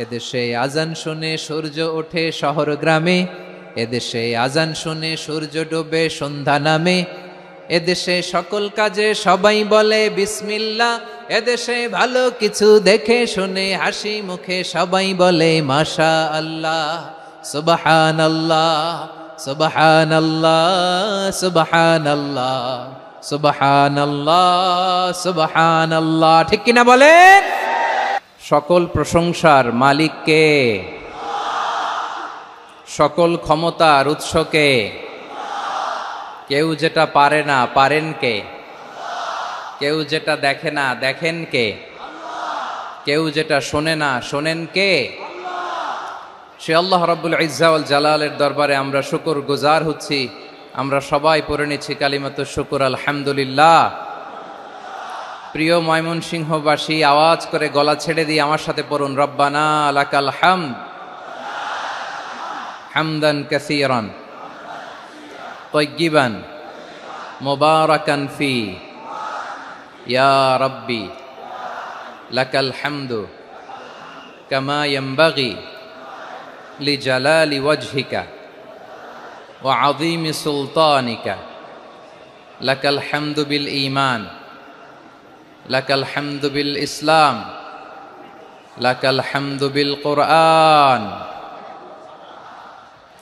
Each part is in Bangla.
এদেশে আজান শুনে সূর্য ওঠে শহর গ্রামে, এদেশে আজান শুনে সূর্য ডোবে সন্ধ্যা নামে, এদেশে সকল কাজে সবাই বলে বিসমিল্লাহ, এদেশে ভালো কিছু দেখে শুনে হাসি মুখে সবাই বলে মাশা আল্লাহ, সুবহানাল্লাহ সুবহানাল্লাহ সুবহানাল্লাহ সুবহানাল্লাহ সুবহানাল্লাহ। ঠিক কিনা বলেন? সকল প্রশংসার মালিক কে? সকল ক্ষমতার উৎস কে? কেউ যেটা পারে না পারেন কে? কেউ যেটা দেখে না দেখেন কে? কেউ যেটা শোনে না শোনেন কে? সে আল্লাহ রাব্বুল ইজ্জা ওয়াল জালালের দরবারে আমরা শুকর গুজার হচ্ছি। আমরা সবাই পড়ে নিচ্ছি কালিমাতুশ শুকর আলহামদুলিল্লাহ। প্রিয় ময়মনসিংহবাসী, আওয়াজ করে গলা ছেড়ে দিয়ে আমার সাথে পড়ুন, রব্বানা লাকাল হামদ হামদান কাসীরান তাইয়্যিবান মুবারাকান ফি ইয়া রাব্বি লাকাল হামদু কামা ইয়ানবাগি লিজালালি ওয়াজহিকা ওয়া আযীমি সুলতানিকা লাকাল হামদু বিল ঈমান লাকাল হামদু বিল ইসলাম লাকাল হামদু বিল কোরআন।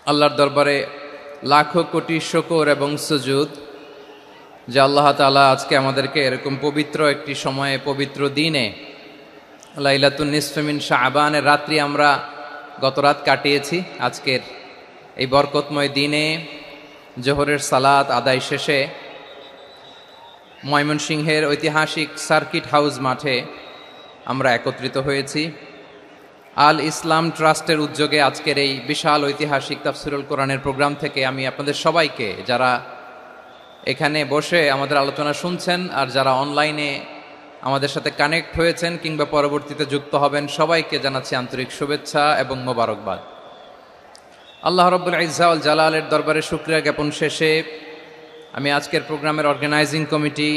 আল্লাহর দরবারে লাখো কোটি শুকর এবং সুজুদ যে আল্লাহ তাআলা আজকে আমাদেরকে এরকম পবিত্র একটি সময়ে, পবিত্র দিনে, লাইলাতুন নিসফে মিন শাবানের রাত্রি আমরা গত রাত কাটিয়েছি। আজকের এই বরকতময় দিনে জোহরের সালাত আদায় শেষে ময়মনসিংহের ঐতিহাসিক সার্কিট হাউস মাঠে আমরা একত্রিত হয়েছি। আল ইসলাম ট্রাস্টের উদ্যোগে আজকের এই বিশাল ঐতিহাসিক তাফসিরুল কোরআনের প্রোগ্রাম থেকে আমি আপনাদের সবাইকে, যারা এখানে বসে আমাদের আলোচনা শুনছেন আর যারা অনলাইনে আমাদের সাথে কানেক্ট হয়েছেন কিংবা পরবর্তীতে যুক্ত হবেন, সবাইকে জানাচ্ছি আন্তরিক শুভেচ্ছা এবং মোবারকবাদ। আল্লাহ রাব্বুল ইজ্জা ওয়াল জালালের দরবারে শুকরিয়া জ্ঞাপন শেষে আমি আজকের প্রোগ্রামের অর্গানাইজিং কমিটি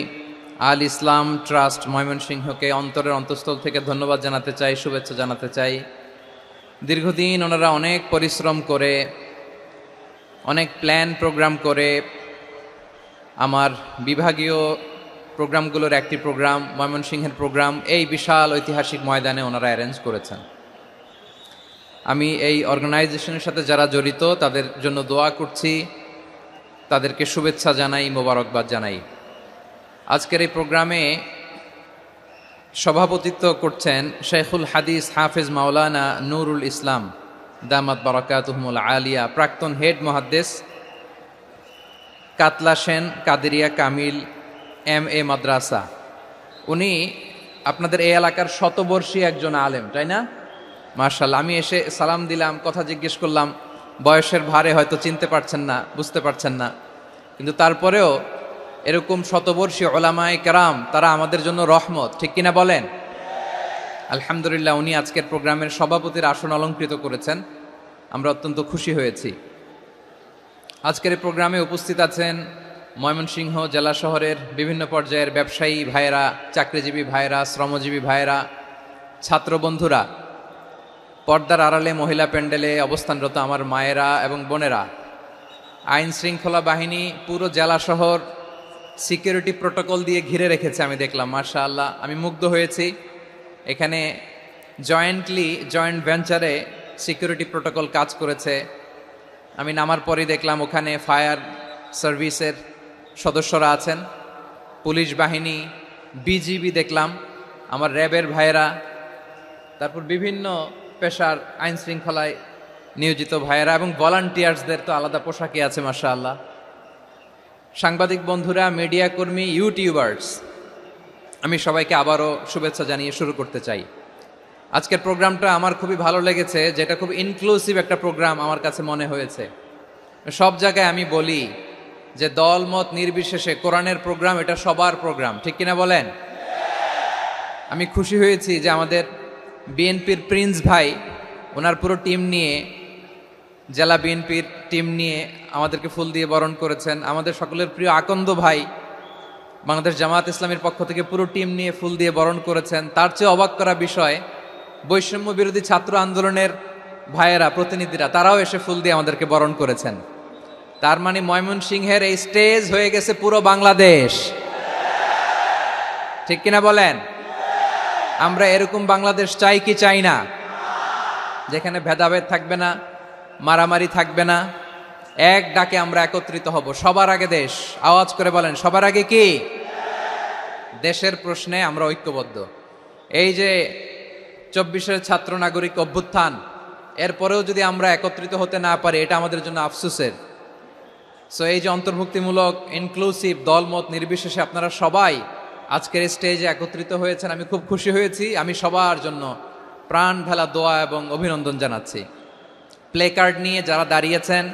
আল ইসলাম ট্রাস্ট ময়মনসিংহকে অন্তরের অন্তঃস্থল থেকে ধন্যবাদ জানাতে চাই, শুভেচ্ছা জানাতে চাই। দীর্ঘদিন ওনারা অনেক পরিশ্রম করে, অনেক প্ল্যান প্রোগ্রাম করে আমার বিভাগীয় প্রোগ্রামগুলোর একটি প্রোগ্রাম, ময়মনসিংহের প্রোগ্রাম, এই বিশাল ঐতিহাসিক ময়দানে ওনারা অ্যারেঞ্জ করেছেন। আমি এই অর্গানাইজেশনের সাথে যারা জড়িত তাদের জন্য দোয়া করছি, তাদেরকে শুভেচ্ছা জানাই, মোবারকবাদ জানাই। আজকের এই প্রোগ্রামে সভাপতিত্ব করছেন শেখুল হাদিস হাফেজ মাওলানা নুরুল ইসলাম দামাত বারাকাতুহুমুল আলিয়া, প্রাক্তন হেড মুহাদ্দিস, কাতলা সেন কাদেরিয়া কামিল MA মাদ্রাসা। উনি আপনাদের এই এলাকার শতবর্ষী একজন আলেম, তাই না? মাশাআল্লাহ। আমি এসে সালাম দিলাম, কথা জিজ্ঞেস করলাম, বয়সের ভারে হয়তো চিনতে পারছেন না, বুঝতে পারছেন না, কিন্তু তারপরেও এরকম শতবর্ষী উলামায়ে কেরাম, তারা আমাদের জন্য রহমত। ঠিক কিনা বলেন? আলহামদুলিল্লাহ। উনি আজকের প্রোগ্রামের সভাপতির আসন অলঙ্কৃত করেছেন, আমরা অত্যন্ত খুশি হয়েছি। আজকের এই প্রোগ্রামে উপস্থিত আছেন ময়মনসিংহ জেলা শহরের বিভিন্ন পর্যায়ের ব্যবসায়ী ভাইয়েরা, চাকরিজীবী ভাইয়েরা, শ্রমজীবী ভাইয়েরা, ছাত্র বন্ধুরা, পর্দার আড়ালে মহিলা প্যান্ডেলে অবস্থানরত আমার মায়েরা এবং বোনেরা, আইন শৃঙ্খলা বাহিনী পুরো জেলা শহর সিকিউরিটি প্রোটোকল দিয়ে ঘিরে রেখেছে। আমি দেখলাম, মাশাআল্লাহ, আমি মুগ্ধ হয়েছি। এখানে জয়েন্ট ভেঞ্চারে সিকিউরিটি প্রোটোকল কাজ করেছে। আমি নামার পরই দেখলাম ওখানে ফায়ার সার্ভিসের সদস্যরা আছেন, পুলিশ বাহিনী, বিজিবি দেখলাম, আমার র্যাবের ভাইয়েরা, তারপর বিভিন্ন পেশার আইন শৃঙ্খলায় নিয়োজিত ভাইয়েরা এবং ভলান্টিয়ার্সদের তো আলাদা পোশাকই আছে, মাশাআল্লাহ। সাংবাদিক বন্ধুরা, মিডিয়া কর্মী, ইউটিউবার্স, আমি সবাইকে আবারও শুভেচ্ছা জানিয়ে শুরু করতে চাই। আজকের প্রোগ্রামটা আমার খুবই ভালো লেগেছে, যেটা খুব ইনক্লুসিভ একটা প্রোগ্রাম আমার কাছে মনে হয়েছে। সব জায়গায় আমি বলি যে দলমত নির্বিশেষে কোরআনের প্রোগ্রাম এটা সবার প্রোগ্রাম। ঠিক কিনা বলেন? আমি খুশি হয়েছি যে আমাদের বিএনপির প্রিন্স ভাই ওনার পুরো টিম নিয়ে, জেলা বিএনপির টিম নিয়ে আমাদেরকে ফুল দিয়ে বরণ করেছেন। আমাদের সকলের প্রিয় আকন্দ ভাই বাংলাদেশ জামায়াত ইসলামীর পক্ষ থেকে পুরো টিম নিয়ে ফুল দিয়ে বরণ করেছেন। তার চেয়ে অবাক করা বিষয়, বৈষম্য বিরোধী ছাত্র আন্দোলনের ভাইয়েরা, প্রতিনিধিরা, তারাও এসে ফুল দিয়ে আমাদেরকে বরণ করেছেন। তার মানে ময়মনসিংহের এই স্টেজ হয়ে গেছে পুরো বাংলাদেশ। ঠিক কিনা বলেন? আমরা এরকম বাংলাদেশ চাই কি চাই না? যেখানে ভেদাভেদ থাকবে না, মারামারি থাকবে না, এক ডাকে আমরা একত্রিত হব। সবার আগে দেশ। আওয়াজ করে বলেন, সবার আগে কি? দেশের প্রশ্নে আমরা ঐক্যবদ্ধ। এই যে 24-এর ছাত্র নাগরিক অভ্যুত্থান, এরপরেও যদি আমরা একত্রিত হতে না পারি, এটা আমাদের জন্য আফসোসের। সো এই যে অন্তর্ভুক্তিমূলক ইনক্লুসিভ দলমত নির্বিশেষে আপনারা সবাই আজকের স্টেজে একত্রিত হয়েছেন, আমি খুব খুশি হয়েছি। আমি সবার জন্য প্রাণ ঢালা দোয়া এবং অভিনন্দন জানাচ্ছি। প্লে কার্ড নিয়ে যারা দাঁড়িয়েছেন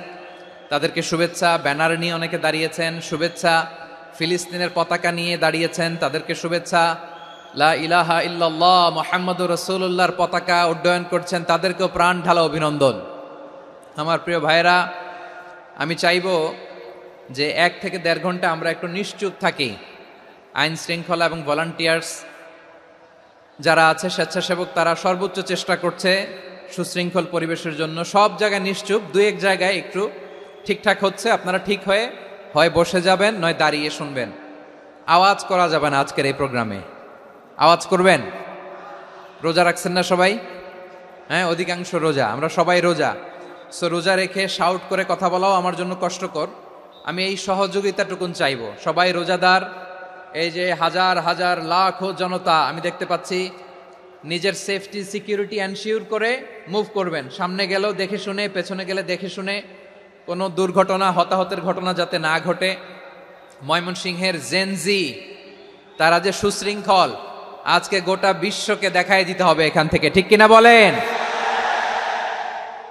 তাদেরকে শুভেচ্ছা, ব্যানার নিয়ে অনেকে দাঁড়িয়েছেন শুভেচ্ছা, ফিলিস্তিনের পতাকা নিয়ে দাঁড়িয়েছেন তাদেরকে শুভেচ্ছা, লা ইলাহা ইল্লাল্লাহ মুহাম্মাদুর রাসূলুল্লাহর পতাকা উড্ডয়ন করছেন তাদেরকেও প্রাণ ঢালা অভিনন্দন। আমার প্রিয় ভাইরা, আমি চাইবো যে 1 থেকে 1.5 ঘন্টা আমরা একটু নিশ্চুপ থাকি। আইন শৃঙ্খলা এবং ভলান্টিয়ার্স যারা আছে, স্বেচ্ছাসেবক, তারা সর্বোচ্চ চেষ্টা করছে সুশৃঙ্খল পরিবেশের জন্য। সব জায়গায় নিশ্চুপ, 2-1 জায়গায় একটু ঠিকঠাক হচ্ছে। আপনারা ঠিক হয়ে হয় বসে যাবেন, নয় দাঁড়িয়ে শুনবেন। আওয়াজ করা যাবে না আজকের এই প্রোগ্রামে। আওয়াজ করবেন? রোজা রাখছেন না সবাই? হ্যাঁ, অধিকাংশ রোজা, আমরা সবাই রোজা। সো রোজা রেখে শাউট করে কথা বলাও আমার জন্য কষ্টকর। আমি এই সহযোগিতাটুকুন চাইবো। সবাই রোজাদার, এই যে হাজার হাজার লাখো জনতা আমি দেখতে পাচ্ছি, নিজের সেফটি সিকিউরিটি এনশিওর করে মুভ করবেন। সামনে গেলেও দেখে শুনে, পেছনে গেলে দেখে শুনে, কোনো দুর্ঘটনা, হতাহতের ঘটনা যাতে না ঘটে। ময়মনসিংহের জেনজি তারা যে সুশৃঙ্খল, আজকে গোটা বিশ্বকে দেখায় দিতে হবে এখান থেকে। ঠিক কিনা বলেন?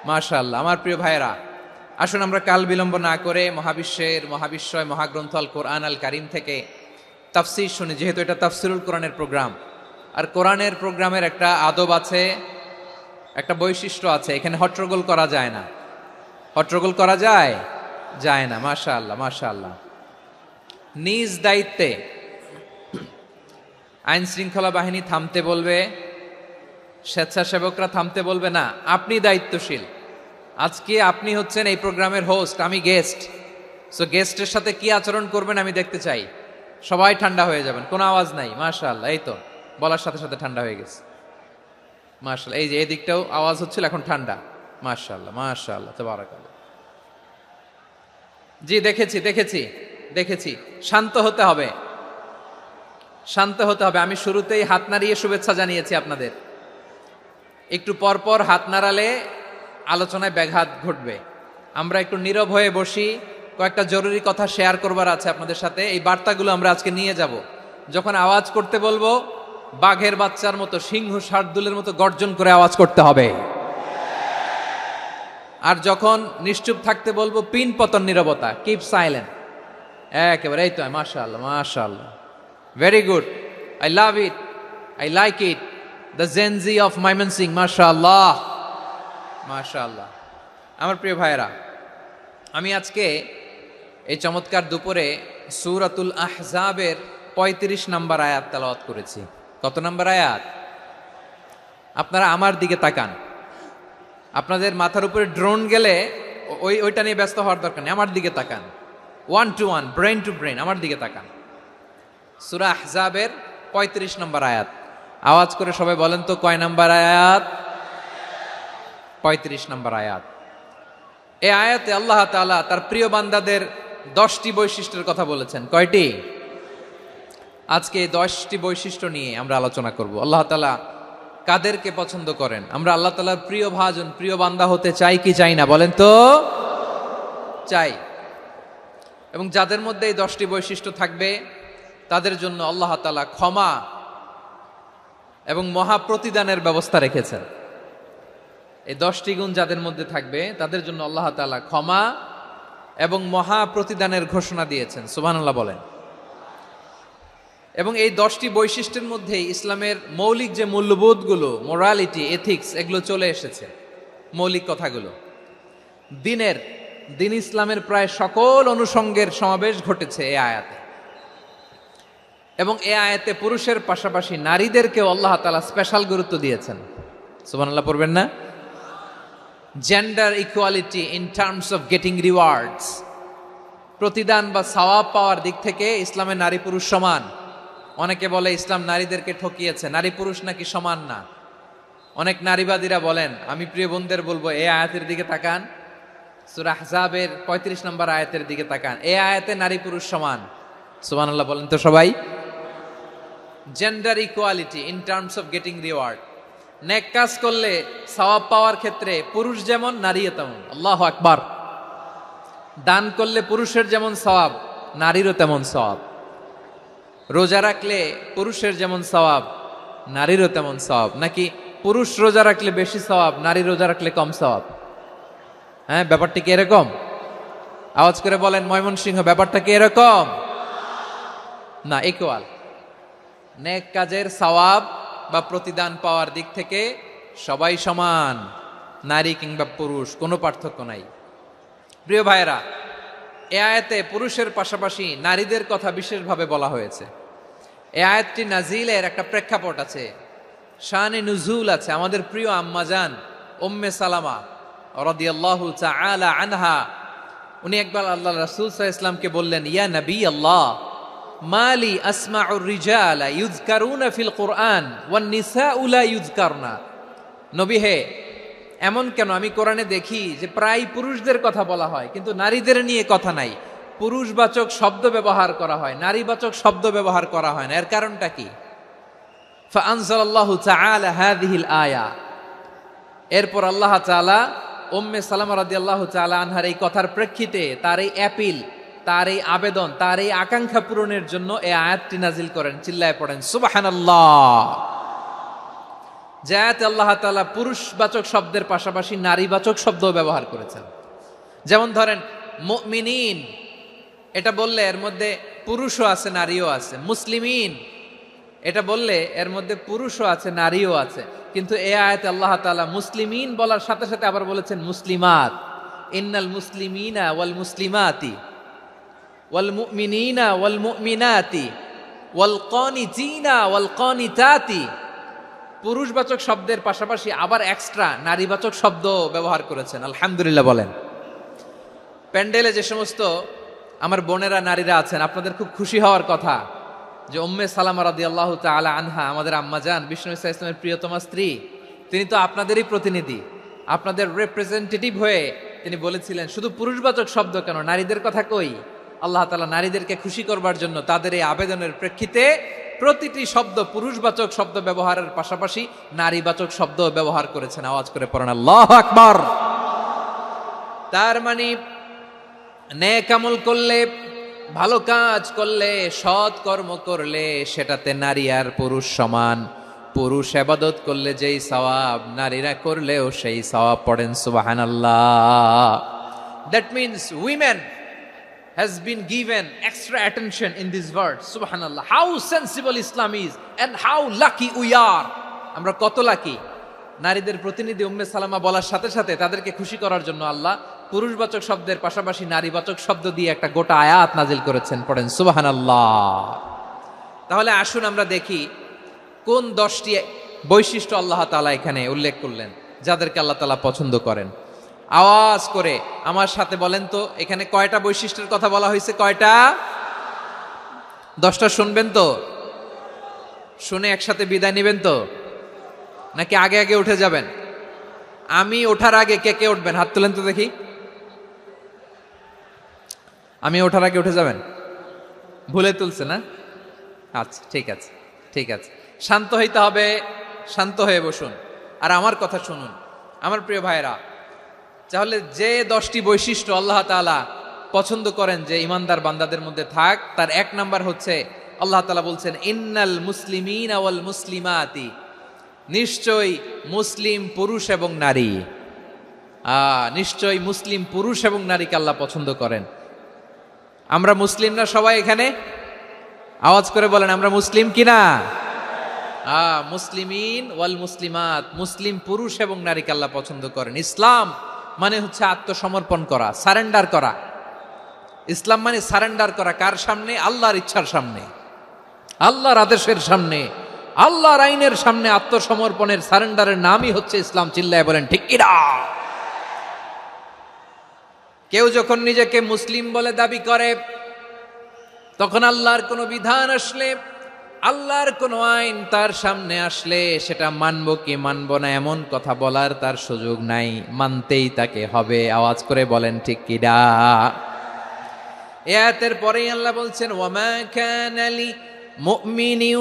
মাশাআল্লাহ। আমার প্রিয় ভাইয়েরা, আসুন আমরা কাল বিলম্ব না করে মহাবিশ্বয় মহাগ্রন্থ আল কোরআন আল কারীম থেকে তাফসীর শুনি। যেহেতু এটা তাফসীরুল কোরআনের প্রোগ্রাম, আর কোরআনের প্রোগ্রামের একটা আদব আছে, একটা বৈশিষ্ট্য আছে। এখানে হট্টগোল করা যায় না। হট্টগোল করা যায়? যায় না। মাশাআল্লাহ, মাশাআল্লাহ। নিজ দায়িত্বে আইন শৃঙ্খলা বাহিনী থামতে বলবে, স্বেচ্ছাসেবকরা থামতে বলবে না। আপনি দায়িত্বশীল। আজকে আপনি হচ্ছেন এই প্রোগ্রামের হোস্ট, আমি গেস্ট। সো গেস্টের সাথে কি আচরণ করবেন আমি দেখতে চাই। সবাই ঠান্ডা হয়ে যাবেন, কোনো আওয়াজ নাই। মাশাআল্লাহ, এই তো বলার সাথে সাথে ঠান্ডা হয়ে গেছে। মাশাআল্লাহ। এই যে এদিকটাও আওয়াজ হচ্ছিল, এখন ঠান্ডা। মাশাআল্লাহ, মাশাআল্লাহ, তাবারাকাল্লাহ। জি, দেখেছি। শান্ত হতে হবে, শান্ত হতে হবে। আমি শুরুতেই হাত নাড়িয়ে শুভেচ্ছা জানিয়েছি আপনাদের। একটু পর পর হাত নাড়ালে আলোচনায় ব্যাঘাত ঘটবে। আমরা একটু নীরব হয়ে বসি। কয়েকটা জরুরি কথা শেয়ার করবার আছে আপনাদের সাথে। এই বার্তাগুলো আমরা আজকে নিয়ে যাব। যখন আওয়াজ করতে বলবো, বাঘের বাচ্চার মতো, সিংহ শার্দুলের মতো গর্জন করে আওয়াজ করতে হবে। আর যখন নিশ্চুপ থাকতে বলবো, পিন পতন নীরবতা, কিপ সাইলেন্ট। একেবারে এই তো। মাশাআল্লাহ, মাশাআল্লাহ, very good, I love it, I like it, the Gen Z of Mymensingh. মাশাআল্লাহ, মাশাআল্লাহ। আমার প্রিয় ভাইয়েরা, আমি আজকে এই চমৎকার দুপুরে সূরাতুল আহজাবের 35 নম্বর আয়াত তেলাওয়াত করেছি। কত নম্বর আয়াত? আপনারা আমার দিকে তাকান। আপনাদের মাথার উপরে ড্রোন গেলে ওইটা নিয়ে ব্যস্ত হওয়ার দরকার নেই। আমার দিকে তাকান। 1 to 1, ব্রেন টু ব্রেন, আমার দিকে তাকান। সূরা আহজাবের 35 নম্বর আয়াত। আওয়াজ করে সবাই বলেন তো, কয় নম্বর আয়াত? 35 নম্বর আয়াত। এই আয়াতে আল্লাহ তাআলা তার প্রিয় বান্দাদের 10টি বৈশিষ্ট্যের কথা বলেছেন। কয়টি? আজকে এই 10টি বৈশিষ্ট্য নিয়ে আমরা আলোচনা করব। আল্লাহ তাআলা কাদেরকে পছন্দ করেন? আমরা আল্লাহ তাআলার প্রিয় ভাজন, প্রিয় বান্দা হতে চাই কি চাই না? বলেন তো। চাই। এবং যাদের মধ্যে এই 10টি বৈশিষ্ট্য থাকবে তাদের জন্য আল্লাহ তাআলা ক্ষমা এবং মহা প্রতিদানের ব্যবস্থা রেখেছেন। এই 10টি গুণ যাদের মধ্যে থাকবে তাদের জন্য আল্লাহ তাআলা ক্ষমা এবং মহা প্রতিদানের ঘোষণা দিয়েছেন। সুবহানাল্লাহ বলেন। এবং এই 10টি বৈশিষ্ট্যের মধ্যে ইসলামের মৌলিক যে মূল্যবোধগুলো, মোরালিটি, এথিক্স, এগুলো চলে এসেছে। মৌলিক কথাগুলো দিন ইসলামের প্রায় সকল অনুষঙ্গের সমাবেশ ঘটেছে এই আয়াতে। এবং এই আয়াতে পুরুষের পাশাপাশি নারীদেরকেও আল্লাহ তাআলা স্পেশাল গুরুত্ব দিয়েছেন। সুবহানাল্লাহ পড়বেন না? Gender equality in terms of getting rewards, প্রতিদান বা সওয়াব পাওয়ার দিক থেকে ইসলামে নারী পুরুষ সমান। অনেকে বলে ইসলাম নারীদেরকে ঠকিয়েছে, নারী পুরুষ নাকি সমান না। অনেক নারীবাদীরা বলেন, আমি প্রিয় বোনদের বলবো এই আয়াতের দিকে তাকান, সূরা আহজাবের 35 নম্বর আয়াতের দিকে তাকান। এই আয়াতে নারী পুরুষ সমান। সুবহানাল্লাহ বলেন তো সবাই। Gender equality in terms of getting reward, নেক কাজ করলে সওয়াব পাওয়ার ক্ষেত্রে পুরুষ যেমন নারীও তেমন। আল্লাহু আকবার। দান করলে পুরুষের যেমন সওয়াব, নারীরও তেমন সওয়াব। রোজা রাখলে পুরুষের যেমন সওয়াব, নারীরও তেমন সওয়াব। নাকি পুরুষ রোজা রাখলে বেশি সওয়াব, নারী রোজা রাখলে কম সওয়াব? হ্যাঁ, ব্যাপারটা কি এরকম? আওয়াজ করে বলেন ময়মনসিংহ, ব্যাপারটা কি এরকম? না, ইকুয়াল। নেক কাজের সওয়াব বা প্রতিদান পাওয়ার দিক থেকে সবাই সমান, নারী কিংবা পুরুষ, কোনো পার্থক্য নাই। প্রিয় ভাইয়েরা, এ আয়াতে পুরুষের পাশাপাশি নারীদের কথা বিশেষভাবে বলা হয়েছে। এ আয়াতটি নাজিলের একটা প্রেক্ষাপট আছে, শানে নুজুল আছে। আমাদের প্রিয় আম্মাজান উম্মে সালামা রাদিয়াল্লাহু তাআলা আনহা, উনি একবার আল্লাহ রাসূল সাল্লাল্লাহু আলাইহি ওয়াসাল্লামকে বললেন, ইয়া নবী আল্লাহ, মালি আসমাউর রিজালা ইউযকারুনা ফিল কুরআন ওয়ান নিসাউ লা ইউযকারনা। নবী হে, এমন কেন আমি কোরআনে দেখি যে প্রায় পুরুষদের কথা বলা হয় কিন্তু নারীদের নিয়ে কথা নাই, পুরুষবাচক শব্দ ব্যবহার করা হয়, নারীবাচক শব্দ ব্যবহার করা হয় না, এর কারণটা কি? ফাআনজালাল্লাহু তাআলা হাযিহিল আয়া, এরপর আল্লাহ তাআলা উম্মে সালামা রাদিয়াল্লাহু তাআলা আনহার এই কথার প্রেক্ষিতে, তার এই অ্যাপিল, তার এই আবেদন, তার এই আকাঙ্ক্ষা পূরণের জন্য এই আয়াতটি নাজিল করেন। চিল্লায় পড়েন সুবহানাল্লাহ। যে আয়াতে আল্লাহ তাআলা পুরুষবাচক শব্দের পাশাপাশি নারীবাচক শব্দ ব্যবহার করেছেন। যেমন ধরেন মুমিনিন, এটা বললে এর মধ্যে পুরুষও আছে নারীও আছে। মুসলিমিন, এটা বললে এর মধ্যে পুরুষও আছে নারীও আছে। কিন্তু এই আয়াতে আল্লাহ তাআলা মুসলিমিন বলার সাথে সাথে আবার বলেছেন মুসলিমাত। ইন্নাল মুসলিমিনা ওয়াল মুসলিমাতি ওয়াল মুমিনিনা ওয়াল মুমিনাতি ওয়াল কানিতিনা ওয়াল কানিতাতি। পুরুষবাচক শব্দের পাশাপাশি আবার এক্সট্রা নারীবাচক শব্দ ব্যবহার করেছেন। আলহামদুলিল্লাহ বলেন। প্যান্ডেলে যে সমস্ত আমার বোনেরা নারীরা আছেন, আপনাদের খুব খুশি হওয়ার কথা যে উম্মে সালামা রাদিয়াল্লাহু তাআলা আনহা, আমাদের আম্মাজান বিষ্ণু ইসা ইসলামের প্রিয়তমা স্ত্রী, তিনি তো আপনাদেরই প্রতিনিধি, আপনাদের রিপ্রেজেন্টেটিভ হয়ে তিনি বলেছিলেন শুধু পুরুষবাচক শব্দ কেন, নারীদের কথা কই। আল্লাহ তাআলা নারীদেরকে খুশি করবার জন্য তাদের এই আবেদনের প্রেক্ষিতে প্রতিটি শব্দ পুরুষবাচক শব্দ ব্যবহারের পাশাপাশি নারীবাচক শব্দ ব্যবহার করেছেন। আওয়াজ করে পড়েন আল্লাহু আকবার। তার মানে নেক আমল করলে, ভালো কাজ করলে, সৎ কর্ম করলে সেটাতে নারী আর পুরুষ সমান। পুরুষ ইবাদত করলে যেই সওয়াব, নারীরা করলেও সেই সওয়াব। পড়েন সুবহানাল্লাহ। That means women has been given extra attention in this verse. Subhanallah. How sensible Islam is and how lucky we are. আমরা কত লাকি। নারীদের প্রতিনিধি উম্মে সালামা বলার সাথে সাথে তাদেরকে খুশি করার জন্য আল্লাহ পুরুষবাচক শব্দের পাশাপাশি নারীবাচক শব্দ দিয়ে একটা গোটা আয়াত নাজিল করেছেন। পড়েন সুবহানাল্লাহ। তাহলে আসুন আমরা দেখি কোন 10টি বৈশিষ্ট্য আল্লাহ তাআলা এখানে উল্লেখ করলেন যাদেরকে আল্লাহ তাআলা পছন্দ করেন। আওয়াজ করে আমার সাথে বলেন তো, এখানে কয়টা বৈশিষ্ট্যের কথা বলা হয়েছে? কয়টা? 10টা শুনবেন তো? শুনে একসাথে বিদায় নেবেন তো, নাকি আগে আগে উঠে যাবেন? আমি ওঠার আগে কে কে উঠবেন? হাত তুলেন তো দেখি। আমি ওঠার আগে উঠে যাবেন? ভুলে তুলছে না? আচ্ছা, ঠিক আছে, ঠিক আছে। শান্ত হইতে হবে, শান্ত হয়ে বসুন আর আমার কথা শুনুন আমার প্রিয় ভাইরা। তাহলে যে 10টি বৈশিষ্ট্য আল্লাহ তাআলা পছন্দ করেন যে ইমানদার বান্দাদের মধ্যে থাক, তার 1 নাম্বার হচ্ছে আল্লাহ তাআলা বলছেন ইন্নাল মুসলিমিনা ওয়াল মুসলিমাতি, নিশ্চয়ই মুসলিম পুরুষ এবং নারী। নিশ্চয়ই মুসলিম পুরুষ এবং নারীকে আল্লাহ পছন্দ করেন। আমরা মুসলিম না সবাই এখানে? আওয়াজ করে বলেন আমরা মুসলিম কিনা? মুসলিমিন ওয়াল মুসলিমাত, মুসলিম পুরুষ এবং নারীকে আল্লাহ পছন্দ করেন। ইসলাম মানে হচ্ছে আত্মসমর্পণ করা, সারেন্ডার করা। ইসলাম মানে সারেন্ডার করা কার সামনে? আল্লাহর ইচ্ছার সামনে, আল্লাহর আদেশের সামনে, আল্লাহর আইনের সামনে আত্মসমর্পণের সারেন্ডারের নামই হচ্ছে ইসলাম। চিল্লায় বলেন ঠিক কিনা? কেউ যখন নিজেকে মুসলিম বলে দাবি করে, তখন আল্লাহর কোনো বিধান আসলে, আল্লাহর কোনো আইন তার সামনে আসলে সেটা মানবো কি মানবো না এমন কথা বলার তার সুযোগ নাই, মানতেই তাকে হবে। আওয়াজ করে বলেন ঠিক কিনা? এই আয়াতের পরেই আল্লাহ বলছেন, ওয়ামা কানা লি মুমিনিন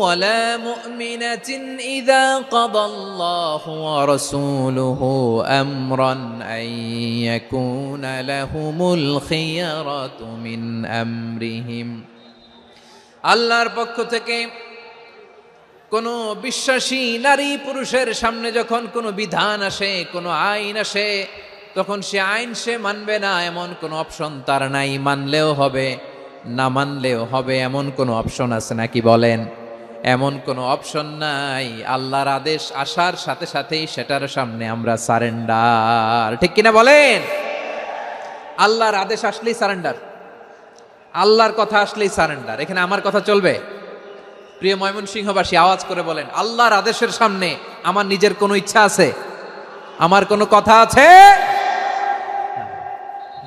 ওয়ালা মুমিনাতিন ইযা কাদাল্লাহু ওয়া রাসূলুহু আমরান আন ইয়াকুনা লাহুমুল খিয়ারাতু মিন আমরিহিম। আল্লাহর পক্ষ থেকে কোনো বিশ্বাসী নারী পুরুষের সামনে যখন কোনো বিধান আসে, কোনো আইন আসে, তখন সে আইন সে মানবে না এমন কোনো অপশন তার নাই। মানলেও হবে, না মানলেও হবে এমন কোনো অপশন আছে নাকি বলেন? এমন কোনো অপশন নাই। আল্লাহর আদেশ আসার সাথে সাথেই সেটার সামনে আমরা সারেন্ডার। ঠিক কিনা বলেন? আল্লাহর আদেশ আসলেই সারেন্ডার, আল্লাহর কথা আসলেই সারেন্ডার। এখানে আমার কথা চলবে? প্রিয় ময়মনসিংহবাসী, আওয়াজ করে বলেন, আল্লাহর আদেশের সামনে আমার নিজের কোনো ইচ্ছা আছে? আমার কোনো কথা আছে?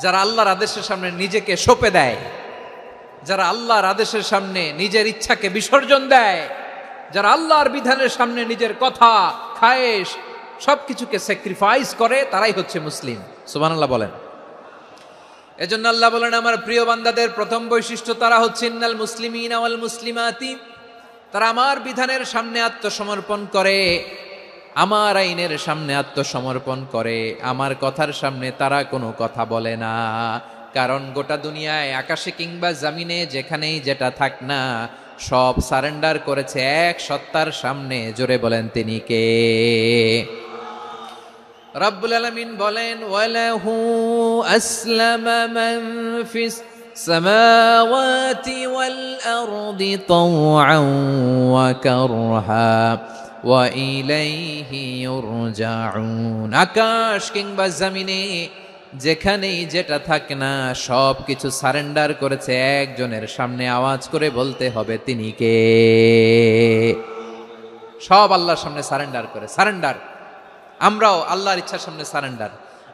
যারা আল্লাহর আদেশের সামনে নিজেকে সঁপে দেয়, যারা আল্লাহর আদেশের সামনে নিজের ইচ্ছাকে বিসর্জন দেয়, যারা আল্লাহর বিধানের সামনে নিজের কথা, খায়েশ সবকিছুকে স্যাক্রিফাইস করে, তারাই হচ্ছে মুসলিম। সুবহানাল্লাহ বলেন। এজন্য আল্লাহ বলেন, আমার প্রিয় বান্দাদের প্রথম বৈশিষ্ট্য তারা হচ্ছে ইন্নাল মুসলিমিনা ওয়াল মুসলিমাতি, তারা আমার বিধানের সামনে আত্মসমর্পণ করে, আমার আইনের সামনে আত্মসমর্পণ করে, আমার কথার সামনে তারা কোনো কথা বলে না। কারণ গোটা দুনিয়ায় আকাশে কিংবা জমিনে যেখানেই যেটা থাক না, সব সারেন্ডার করেছে এক সত্তার সামনে। জোরে বলেন তিনি কে? রব্বুল আলামিন বলেন, ওয়ালাহু আসলামা মান ফিস সামাওয়াতি ওয়াল আরদি তাওআন ওয়া কারহা ওয়া ইলাইহি ইউরজাউন। আকাশ কিংবা জমিনে যেখানেই যেটা থাকে না, সব কিছু সারেন্ডার করেছে একজনের সামনে। আওয়াজ করে বলতে হবে তিনি কে? সব আল্লাহর সামনে সারেন্ডার করে। সারেন্ডার। আমরাও আল্লাহর ইচ্ছার সামনে সারেন্ডার।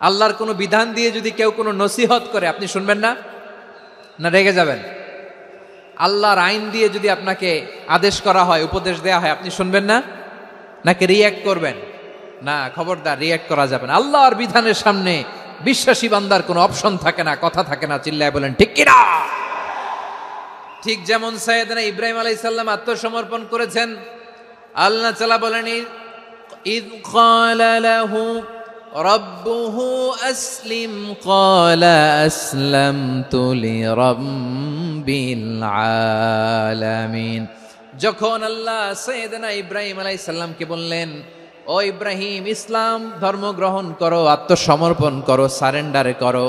আল্লাহর কোনো বিধান দিয়ে যদি কেউ কোনো নসিহত করে, আপনি শুনবেন না? না রেগে যাবেন? আল্লাহর আইন দিয়ে যদি আপনাকে আদেশ করা হয়, উপদেশ দেয়া হয়, আপনি শুনবেন না? নাকি রিয়্যাক্ট করবেন? না, খবরদার, রিয়্যাক্ট করা যাবে না। আল্লাহর বিধানের সামনে বিশ্বাসী বান্দার কোনো অপশন থাকে না, কথা থাকে না। চিল্লায় বলেন ঠিক কিনা? ঠিক যেমন সাইয়েদনা ইব্রাহিম আলাইহিস সালাম আত্মসমর্পণ করেছেন। আল্লাহ তাআলা বলেন, إذ قال له ربه أسلم قال أسلمت لرب العالمين। যখন আল্লাহ সাইয়েদনা ইব্রাহিম আলাইহিস সালামকে বললেন, ও ইব্রাহিম, ইসলাম ধর্ম গ্রহণ করো, আত্মসমর্পণ করো, সারেন্ডার করো,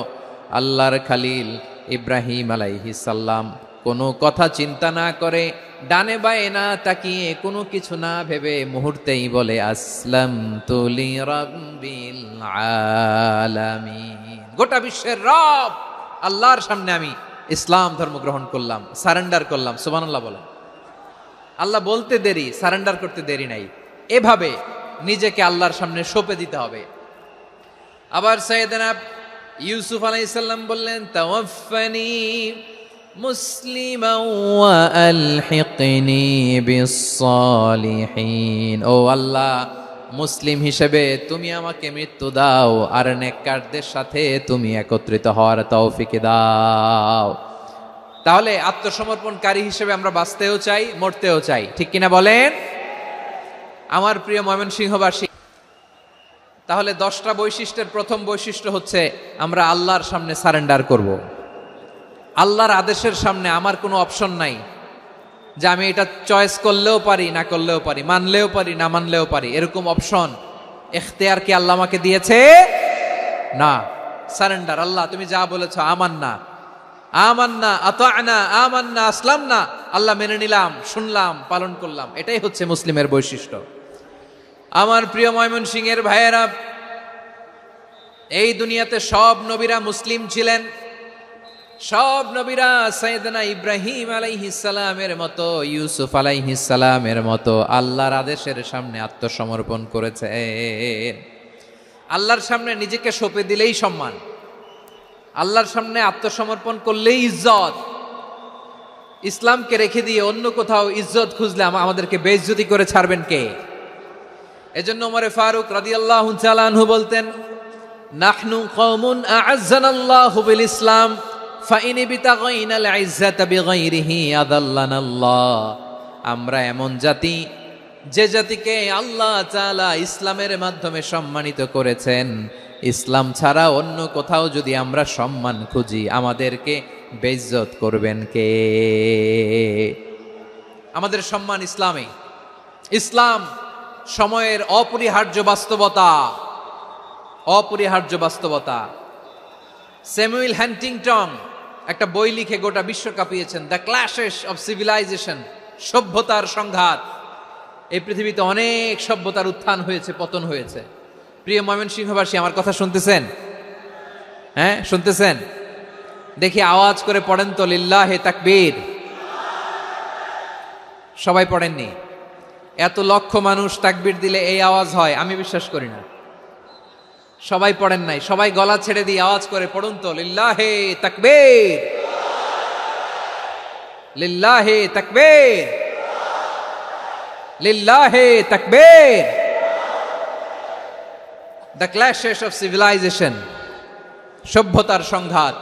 আল্লাহর খালিল ইব্রাহিম আলাইহিস সালাম কোনো কথা চিন্তা না করে, ডানে বায়ে না তাকিয়ে, কোনো কিছু না ভেবে মুহূর্তেই বলে, আসলামতু লিরাব্বিল আলামিন। গোটা বিশ্বের রব আল্লাহর সামনে আমি ইসলাম ধর্ম গ্রহণ করলাম, সারেন্ডার করলাম। সুবহানাল্লাহ বলেন। আল্লাহ বলতে দেরি, সারেন্ডার করতে দেরি নাই। এভাবে নিজেকে আল্লাহর সামনে সঁপে দিতে হবে। আবার সাইয়েদনা ইউসুফ আলাইহিস সালাম বললেন, তাওয়াফফানি মুসলিমান ওয়া আলহিকনি বিস-সালিহিন। ও আল্লাহ, মুসলিম হিসেবে তুমি আমাকে মৃত্যু দাও, আর নেককারদের সাথে তুমি একত্রিত হওয়ার তৌফিক দাও। তাহলে আত্মসমর্পণকারী হিসেবে আমরা বাঁচতেও চাই, মরতেও চাই। ঠিক কিনা বলেন? আমার প্রিয় ময়মনসিংহবাসী, তাহলে 10টা বৈশিষ্ট্যের প্রথম বৈশিষ্ট্য হচ্ছে আমরা আল্লাহর সামনে সারেন্ডার করব। আল্লাহর আদেশের সামনে আমার কোনো অপশন নাই যে আমি এটা চয়েস করলেও পারি, না করলেও পারি, মানলেও পারি, না মানলেও পারি। এরকম অপশন, এখতিয়ার কি আল্লাহ আমাকে দিয়েছে? না। সারেন্ডার। আল্লাহ তুমি যা বলেছো, আমান্না আমান্না আতা'না আমান্না আসলামনা, আল্লাহ মেনে নিলাম, শুনলাম, পালন করলাম। এটাই হচ্ছে মুসলিমের বৈশিষ্ট্য। আমার প্রিয় ময়মনসিংহের ভাইয়েরা, এই দুনিয়াতে সব নবীরা মুসলিম ছিলেন, সব নবীরা সাইয়েদনা ইব্রাহিম আলাইহিস সালামের মতো, ইউসুফ আলাইহিস সালামের মতো আল্লাহর আদেশের সামনে আত্মসমর্পণ করেছে। আল্লাহর সামনে নিজেকে সঁপে দিলেই সম্মান, আল্লাহর সামনে আত্মসমর্পণ করলেই ইজ্জত। ইসলামকে রেখে দিয়ে অন্য কোথাও ইজ্জত খুঁজলে আমাদেরকে বেইজ্জতি করে ছাড়বেন কে? এজন্য ওমরে ফারুক রাদিয়াল্লাহু তাআলা আনহু বলতেন, নাহনু কওমুন আ'আজ্জানাল্লাহু বিল ইসলাম ফাইন বিতাগাইনাল ইজ্জাতা বিগাইরিহি আযাল্লানাল্লাহ। আমরা এমন জাতি, যে জাতিকে আল্লাহ তাআলা ইসলামের মাধ্যমে সম্মানিত করেছেন, ইসলাম ছাড়া অন্য কোথাও যদি আমরা সম্মান খুঁজি আমাদেরকে বেইজ্জত করবেন কে? আমাদের সম্মান ইসলামে। ইসলাম সময়ের অপরিহার্য বাস্তবতা, অপরিহার্য বাস্তবতা। স্যামুয়েল হ্যান্টিংটন একটা বই লিখে গোটা বিশ্ব কাঁপিয়েছেন, দ্য ক্ল্যাশেস অফ সিভিলাইজেশন, সভ্যতার সংঘাত। এই পৃথিবীতে অনেক সভ্যতার উত্থান হয়েছে, পতন হয়েছে। প্রিয় ময়মনসিংহবাসী, আমার কথা শুনতেছেন? হ্যাঁ, শুনতেছেন? দেখি আওয়াজ করে পড়েন তো, লিল্লাহে তাকবীর। সবাই পড়েননি? এত লক্ষ মানুষ তাকবীর দিলে এই আওয়াজ হয়? আমি বিশ্বাস করি না। সবাই পড়েন নাই, সবাই গলা ছেড়ে দিয়ে আওয়াজ করে পড়ুন তো, লিল্লাহে তাকবীর, লিল্লাহে তাকবীর, লিল্লাহে তাকবীর। দ্য ক্ল্যাশেস অফ সিভিলাইজেশন, সভ্যতার সংঘাত।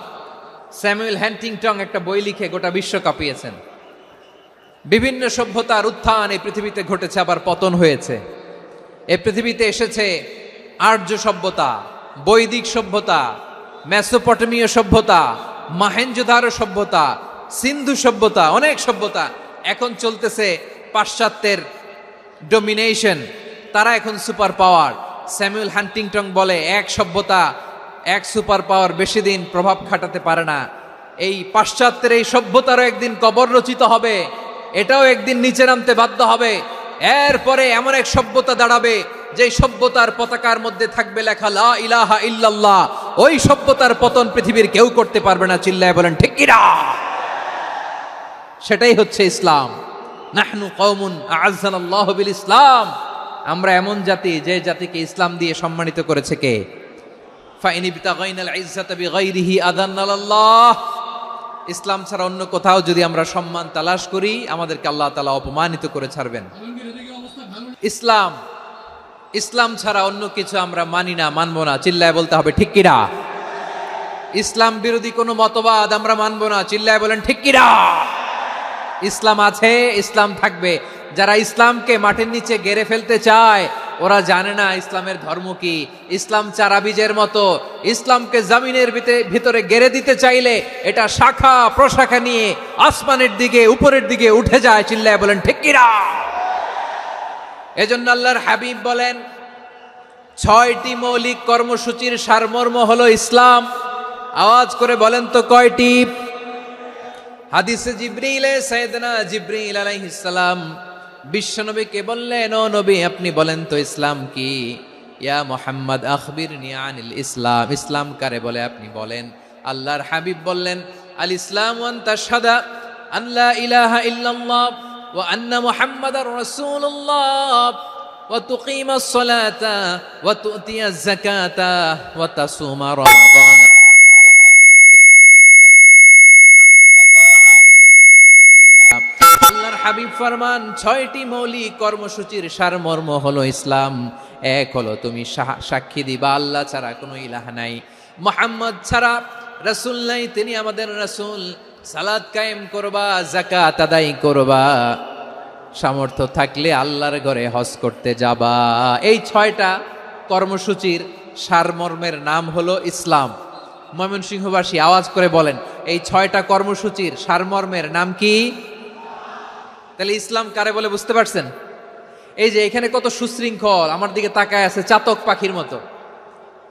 স্যামুয়েল হ্যান্টিংটন একটা বই লিখে গোটা বিশ্ব কাঁপিয়েছেন। বিভিন্ন সভ্যতার উত্থান এই পৃথিবীতে ঘটেছে, আবার পতন হয়েছে। এই পৃথিবীতে এসেছে আর্য সভ্যতা, বৈদিক সভ্যতা, মেসোপটেমীয় সভ্যতা, মহেঞ্জোদারো সভ্যতা, সিন্ধু সভ্যতা, অনেক সভ্যতা। এখন চলতেছে পাশ্চাত্যের ডোমিনেশন, তারা এখন সুপার পাওয়ার। স্যামুয়েল হ্যান্টিংটন বলে, এক সভ্যতা, এক সুপার পাওয়ার বেশি দিন প্রভাব খাটাতে পারে না। এই পাশ্চাত্যের এই সভ্যতারও একদিন কবর রচিত হবে, এটাও একদিন নিচে নামতে বাধ্য হবে। এরপরে এমন এক সভ্যতা দাঁড়াবে যে সভ্যতার পতাকার মধ্যে থাকবে লেখা লা ইলাহা ইল্লাল্লাহ। ওই সভ্যতার পতন পৃথিবীর কেউ করতে পারবে না। চিল্লায় বলেন ঠিক কিনা? সেটাই হচ্ছে ইসলাম। নাহনু কওমুন আ'আজ্জানাল্লাহু বিল ইসলাম। আমরা এমন জাতি, যে জাতিকে ইসলাম দিয়ে সম্মানিত করেছে কে? ফাইন বিতাগাইনাল ইজ্জাতা বিগাইরিহি আযাল্লানাল্লাহ। ইসলাম ছাড়া অন্য কোথাও যদি আমরা সম্মান তালাশ করি আমাদেরকে আল্লাহ তাআলা অপমানিত করে ছাড়বেন। ইসলাম, ইসলাম ছাড়া অন্য কিছু আমরা মানি না, মানবো না। চিল্লায় বলতে হবে ঠিক কিনা? ইসলাম বিরোধী কোনো মতবাদ আমরা মানবো না। চিল্লায় বলেন ঠিক কিনা? ইসলাম আছে, ইসলাম থাকবে। যারা ইসলামকে মাটির নিচে গেড়ে ফেলতে চায় ওরা জানে না ইসলামের ধর্ম কি। ইসলাম চারা বীজের মতো, ইসলামকে জমিনের ভিতরে গেড়ে দিতে চাইলে এটা শাখা প্রশাখা নিয়ে আসমানের দিকে, উপরের দিকে উঠে যায়। চিল্লায় বলেন ঠিক কিনা? এজন্য আল্লাহর হাবিব বলেন, 6টি মৌলিক কর্মসূচির সারমর্ম হলো ইসলাম। আওয়াজ করে বলেন তো কয়টি? হাদিসে জিবরিলে সাইয়েদনা জিবরিল আলাইহিস সালাম বিশ্বনবীকে বললেন, ও নবী আপনি বলেন তো ইসলাম কি? ইয়া মুহাম্মদ আখবিরনি আনিল ইসলাম। ইসলাম কারে বলে আপনি বলেন। আল্লাহর হাবিব বললেন, আল ইসলামু আন তাশহাদা আন লা ইলাহা ইল্লাল্লাহ ওয়া আন্না মুহাম্মাদার রাসূলুল্লাহ ওয়া তুকিমাস সালাতা ওয়া তুতিয়াজ যাকাতা ওয়া তাসুমা রমাদান। আল্লাহর হাবিব ফরমান, 6টি মৌলিক কর্মসূচির সারমর্ম হলো ইসলাম। এক হলো তুমি সাক্ষী দিবা আল্লাহ ছাড়া কোনো ইলাহ নাই, মুহাম্মদ ছাড়া রাসূল নাই, তিনি আমাদের রাসূল। সালাত কায়েম করবা, যাকাত আদায় করবা, সামর্থ্য থাকলে আল্লাহর ঘরে হজ করতে যাবা। এই 6টা কর্মসূচির সারমর্মের নাম হলো ইসলাম। ময়মনসিংহবাসী আওয়াজ করে বলেন, এই 6টা কর্মসূচির সারমর্মের নাম কি? তাহলে ইসলাম কারে বলে বুঝতে পারছেন? এই যে এখানে কত সুশৃঙ্খল, আমার দিকে তাকায় আছে চাতক পাখির মতো,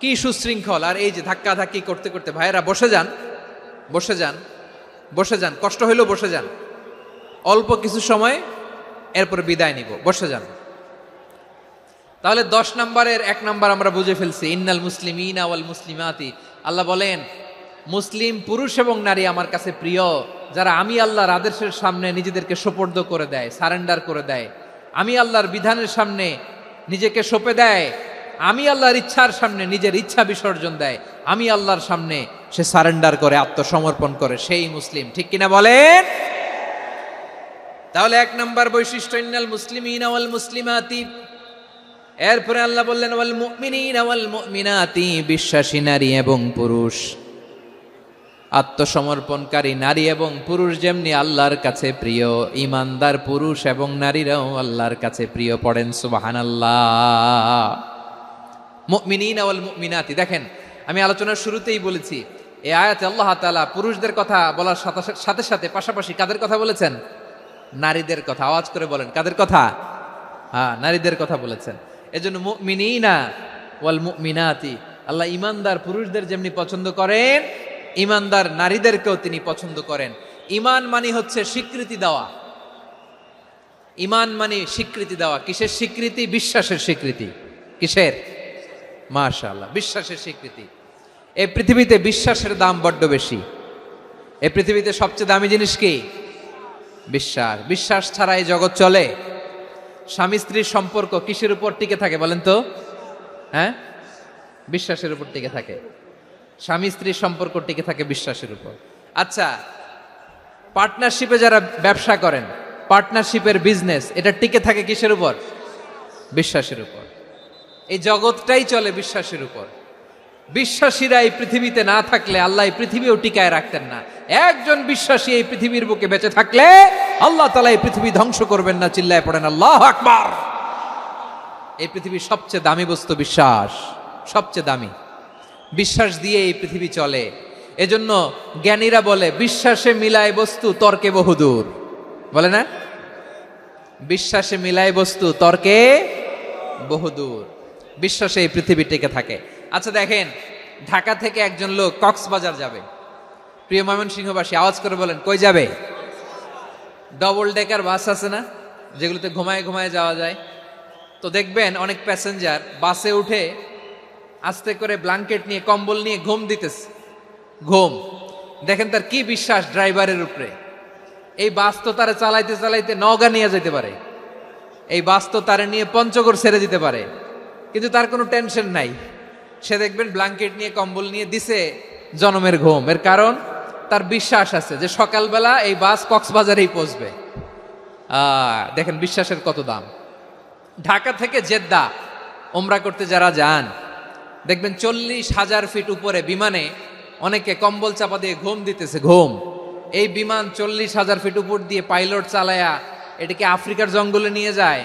কি সুশৃঙ্খল। আর এই যে ধাক্কা ধাক্কি করতে করতে, ভাইয়েরা বসে যান, বসে যান, বসে যান, কষ্ট হইলেও বসে যান, অল্প কিছু সময় এরপর বিদায় নিব, বসে যান। তাহলে 10 নম্বরের 1 নম্বর আমরা বুঝে ফেলছি, ইন্নাল মুসলিমিনা ওয়াল মুসলিমাতি। আল্লাহ বলেন মুসলিম পুরুষ এবং নারী আমার কাছে প্রিয়, যারা আমি আল্লাহর আদেশের সামনে নিজেদেরকে সোপর্দ করে দেয়, সারেন্ডার করে দেয়, আমি আল্লাহর বিধানের সামনে নিজেকে সঁপে দেয়, আমি আল্লাহর ইচ্ছার সামনে নিজের ইচ্ছা বিসর্জন দেয়, আমি আল্লাহর সামনে সে সারেন্ডার করে, আত্মসমর্পণ করে, সেই মুসলিম। ঠিক কিনা বলেন? তাহলে এক নাম্বার বৈশিষ্ট্য ইন্নাল মুসলিমিনা ওয়াল মুসলিমাতি। এরপরে আল্লাহ বললেন ওয়াল মুমিনিনা ওয়াল মুমিনাতি, বিশ্বাসী নারী এবং পুরুষ, আত্মসমর্পণকারী নারী এবং পুরুষ যেমনি আল্লাহর কাছে প্রিয়, ইমানদার পুরুষ এবং নারীরাও আল্লাহর কাছে প্রিয়। পড়েন সুবহানাল্লাহ। মুমিনিনা ওয়াল মুমিনাতি, দেখেন আমি আলোচনার শুরুতেই বলেছি এই আয়াতে আল্লাহ তাআলা পুরুষদের কথা বলার সাথে সাথে পাশাপাশি কাদের কথা বলেছেন? নারীদের কথা। আওয়াজ করে বলেন, কাদের কথা? হ্যাঁ, নারীদের কথা বলেছেন। এজন্য মুমিনিনা ওয়াল মুমিনাতি, আল্লাহ ইমানদার পুরুষদের যেমনি পছন্দ করেন, ইমানদার নারীদেরকেও তিনি পছন্দ করেন। ঈমান মানে হচ্ছে স্বীকৃতি দেওয়া। ঈমান মানে স্বীকৃতি দেওয়া। কিসের স্বীকৃতি? বিশ্বাসের স্বীকৃতি। কিসের? মাশাআল্লাহ, বিশ্বাসের স্বীকৃতি। এই পৃথিবীতে বিশ্বাসের দাম বড্ড বেশি। এই পৃথিবীতে সবচেয়ে দামি জিনিস কি? বিশ্বাস। বিশ্বাস ছাড়া এই জগৎ চলে? স্বামী স্ত্রীর সম্পর্ক কিসের উপর টিকে থাকে বলেন তো? হ্যাঁ, বিশ্বাসের উপর টিকে থাকে। স্বামী স্ত্রীর সম্পর্ক টিকে থাকে বিশ্বাসের উপর। আচ্ছা, পার্টনারশিপে যারা ব্যবসা করেন, পার্টনারশিপের বিজনেস, এটা টিকে থাকে কিসের উপর? বিশ্বাসের উপর। এই জগৎটাই চলে বিশ্বাসের উপর। বিশ্বাসীরা এই পৃথিবীতে না থাকলে আল্লাহ এই পৃথিবীও টিকায় রাখতেন না। একজন বিশ্বাসী এই পৃথিবীর বুকে বেঁচে থাকলে আল্লাহ তাআলা এই পৃথিবী ধ্বংস করবেন না। চিল্লায় পড়েন আল্লাহু আকবার। এই পৃথিবীর সবচেয়ে দামি বস্তু বিশ্বাস, সবচেয়ে দামি। বিশ্বাস দিয়ে এই পৃথিবী চলে। এজন্য জ্ঞানীরা বলে বিশ্বাসে মিলায় বস্তু, তর্কে বহুদূর। বলে না? বিশ্বাসে মিলায় বস্তু, তর্কে বহুদূর। বিশ্বাসে এই পৃথিবী টিকে থাকে। আচ্ছা দেখেন, ঢাকা থেকে একজন লোক কক্সবাজার যাবে। প্রিয় ময়মনসিংহবাসী আওয়াজ করে বলেন, কই যাবে? ডবল ডেকার বাস আছে না, যেগুলোতে ঘুমায় ঘুমায় যাওয়া যায়। তো দেখবেন অনেক প্যাসেঞ্জার বাসে উঠে আস্তে করে ব্ল্যাঙ্কেট নিয়ে, কম্বল নিয়ে ঘুম দিতেছে। ঘুম দেখেন তার কি বিশ্বাস ড্রাইভারের উপরে। এই বাস তো তারা চালাইতে চালাইতে নওগাঁ নিয়ে যেতে পারে, এই বাস তো তারা নিয়ে পঞ্চগড় ছেড়ে দিতে পারে, কিন্তু তার কোনো টেনশন নাই। সে দেখবেন ব্ল্যাঙ্কেট নিয়ে, কম্বল নিয়ে দিছে জনমের ঘুম। এর কারণ তার বিশ্বাস আছে যে সকালবেলা এই বাস কক্সবাজারেই পৌঁছবে। দেখেন বিশ্বাসের কত দাম। ঢাকা থেকে জেদ্দা ওমরা করতে যারা যান, দেখবেন 40,000 ফিট উপরে বিমানে অনেকে কম্বল চাপা দিয়ে ঘুম দিতেছে। ঘুম। এই বিমান 40,000 ফিট উপর দিয়ে পাইলট চালায়া এটাকে আফ্রিকার জঙ্গলে নিয়ে যায়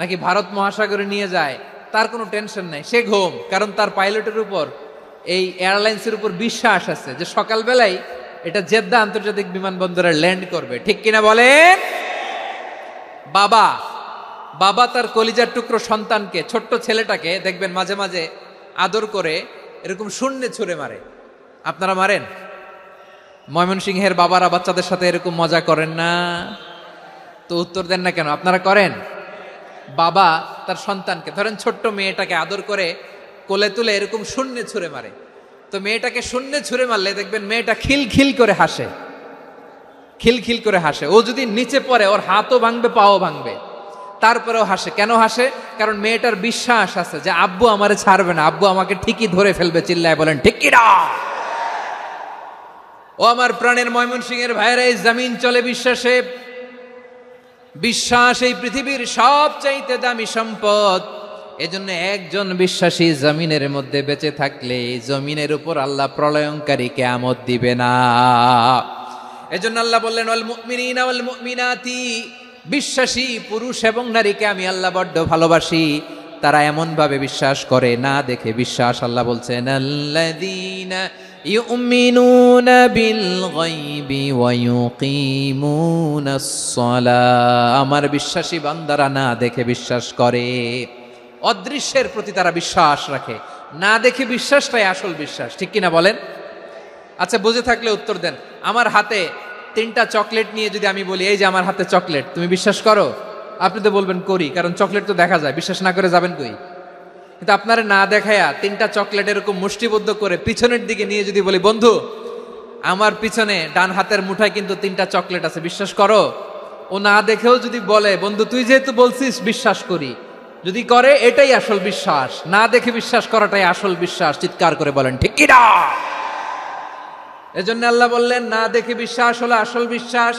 নাকি ভারত মহাসাগরে নিয়ে যায়, তার কোনো টেনশন নাই। সে ঘুম, কারণ তার পাইলটের উপর, এই এয়ারলাইন্সের উপর বিশ্বাস আছে যে সকালবেলায় এটা জেদ্দা আন্তর্জাতিক বিমানবন্দরে ল্যান্ড করবে। ঠিক কিনা বলেন? বাবা বাবা তার কলিজার টুকরো সন্তানকে, ছোট্ট ছেলেটাকে দেখবেন মাঝে মাঝে আদর করে এরকম শূন্যে ছুঁড়ে মারে। আপনারা মারেন? ময়মনসিংহের বাবারা বাচ্চাদের সাথে এরকম মজা করেন না? তো উত্তর দেন না কেন? আপনারা করেন? বাবা তার সন্তানকে, ধরেন ছোট্ট মেয়েটাকে আদর করে কোলে তুলে এরকম শূন্যে ছুঁড়ে মারে। তো মেয়েটাকে শূন্যে ছুঁড়ে মারলে দেখবেন মেয়েটা খিলখিল করে হাসে, খিলখিল করে হাসে। ও যদি নিচে পড়ে ওর হাতও ভাঙবে, পাও ভাঙবে, তারপরেও হাসে। কেন হাসে? কারণ মেয়েটার বিশ্বাস আছে যে আব্বু আমারে ছাড়বে না, আব্বু আমাকে ঠিকই ধরে ফেলবে। চিল্লায় বলেন ঠিক কিনা? ও আমার প্রাণের ময়মনসিংহের ভাইরা, এই জমিন চলে বিশ্বাসে। বিশ্বাস এই পৃথিবীর সবচাইতে দামি সম্পদ। এজন্য একজন বিশ্বাসী জমিনের মধ্যে বেঁচে থাকলে জমিনের উপর আল্লাহ প্রলয়ঙ্কারী কিয়ামত দিবে না। এজন্য আল্লাহ বললেন ওয়াল মুমিনিনা ওয়াল মুমিনাতি, বিশ্বাসী পুরুষ এবং নারীকে আমি আল্লাহ বড্ড ভালোবাসি। তারা এমন ভাবে বিশ্বাস করে, না দেখে বিশ্বাস। আল্লাহ বলছেন আল্লাযীনা ইউমিনুনা বিল গায়বি ওয়া ইউকিমুনাস সালাহ, আমার বিশ্বাসী বান্দারা না দেখে বিশ্বাস করে। অদৃশ্যের প্রতি তারা বিশ্বাস রাখে, না দেখে বিশ্বাসটাই আসল বিশ্বাস। ঠিক কিনা বলেন? আচ্ছা, বুঝে থাকলে উত্তর দেন। আমার হাতে 3টা চকলেট নিয়ে যদি আমি বলি এই যে আমার হাতে চকলেট, তুমি বিশ্বাস করো? আপনি তো বলবেন করি, কারণ চকলেট তো দেখা যায়। বিশ্বাস না করে যাবেন কই? কিন্তু আপনারা না দেখায়া 3টা চকলেট এরকম মুষ্টিবদ্ধ করে পিছনের দিকে নিয়ে যদি বলি বন্ধু আমার পিছনে ডান হাতের মুঠায় কিন্তু 3টা চকলেট আছে, বিশ্বাস করো? ও না দেখেও যদি বলে, বন্ধু তুই যেহেতু বলছিস বিশ্বাস করি, যদি করে এটাই আসল বিশ্বাস, না দেখে বিশ্বাস করাটাই আসল বিশ্বাস। চিৎকার করে বলেন ঠিক কি না? এজন্য আল্লাহ বললেন না দেখে বিশ্বাস হলো আসল বিশ্বাস।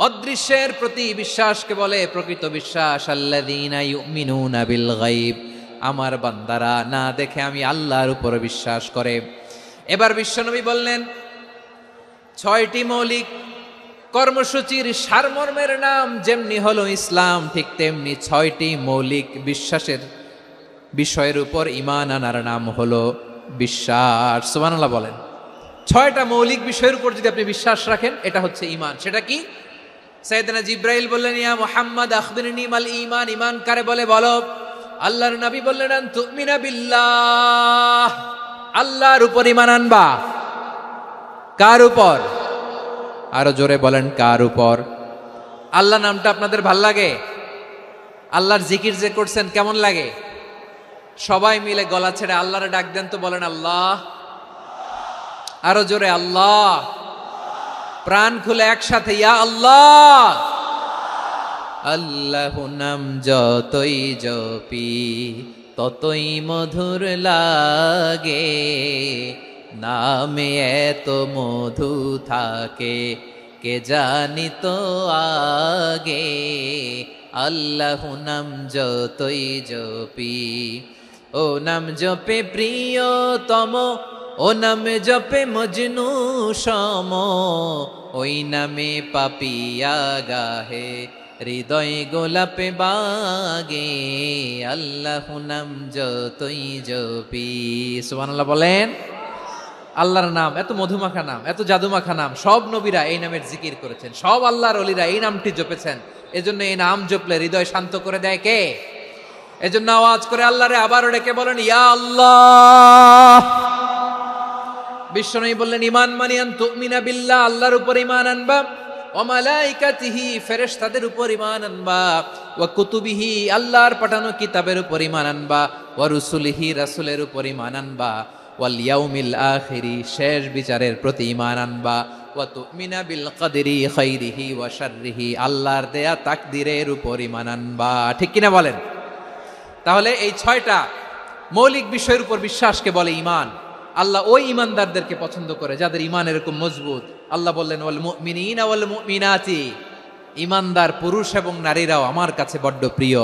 অদৃশ্যের প্রতি বিশ্বাসকে বলে প্রকৃত বিশ্বাস। আল্লাযীনা ইউমিনুনা বিল গায়ব, আমার বান্দারা না দেখে আমি আল্লাহর উপর বিশ্বাস করে। এবার বিশ্বনবী বললেন 6টি মৌলিক কর্মসূচির সারমর্মের নাম যেমনি হলো ইসলাম, ঠিক তেমনি 6টি মৌলিক বিশ্বাসের বিষয়ের উপর ঈমান আনার নাম হলো বিশ্বাস। সুবহানাল্লাহ বলেন। 6টা মৌলিক বিষয়ের উপর যদি আপনি বিশ্বাস রাখেন, এটা হচ্ছে ঈমান। সেটা কি? সাইয়েদনা জিব্রাইল বললেন, ইয়া মুহাম্মদ আখবিরনি মাল ঈমান, ঈমান কারে বলে বলো। আল্লাহর নবী বললেন, আন তুমিনা বিল্লাহ, আল্লাহর উপর ঈমান আনবা। কার উপর? আরো জোরে বলেন, কার উপর? আল্লাহ নামটা আপনাদের ভাল লাগে? আল্লাহর জিকির যে করছেন কেমন লাগে? সবাই মিলে গলা ছেড়ে আল্লাহরে ডাক দেন তো, বলেন আল্লাহ। আরো জোরে আল্লাহ। প্রাণ খুলে একসাথে ইয়া আল্লাহ। আল্লাহু নাম যতই জপি ততই মধুর লাগে, নামে এত মধু থাকে কে জানি তো আগে। আল্লাহু নাম যতই জপি, ও নাম জপে প্রিয়তম, ও নামে জপে মজনু সম, ওই নামে পাপিয়া গাহে হৃদয় গোলাপে বাগে। আল্লাহু নাম যতই জপি। সুবহানাল্লাহ বলেন। আল্লাহর নাম এত মধুমাখা নাম, এত জাদুমাখা নাম, সব নবীরা এই নামের জিকির করেছেন, সব আল্লাহর ওলিরা এই নামটি জপেছেন। এজন্য এই নাম জপলে হৃদয় শান্ত করে দেয় কে? এজন্য আওয়াজ করে আল্লাহরে আবারও ডেকে বলেন ইয়া আল্লাহ। বিশ্বনবী বললেন ঈমান মানে আন তুমিনা বিল্লাহ, আল্লাহর উপর ঈমান আনবা, ওয়া মালাইকাতিহি, ফেরেশতাদের উপর ঈমান আনবা, ওয়া কুতুবিহি, আল্লাহর পাঠানো কিতাবের উপর ঈমান আনবা, ওয়া রুসুলিহি, রাসূলের উপর ঈমান আনবা, ওয়াল ইয়াউমিল আখিরি, শেষ বিচারের প্রতি ঈমান আনবা, ওয়া তুমিনা বিল কদরি খাইরিহি ওয়া শাররিহি, আল্লাহর দেয়া তাকদীরের উপর ঈমান আনবা। ঠিক কিনা বলেন? তাহলে এই 6টা মৌলিক বিষয়ের উপর বিশ্বাসকে বলে ঈমান। আল্লাহ ওই ঈমানদারদেরকে পছন্দ করে যাদের ঈমান এরকম মজবুত। আল্লাহ বললেন ওয়াল মুমিনিনা ওয়াল মুমিনাতি, ঈমানদার পুরুষ এবং নারীরাও আমার কাছে বড্ড প্রিয়।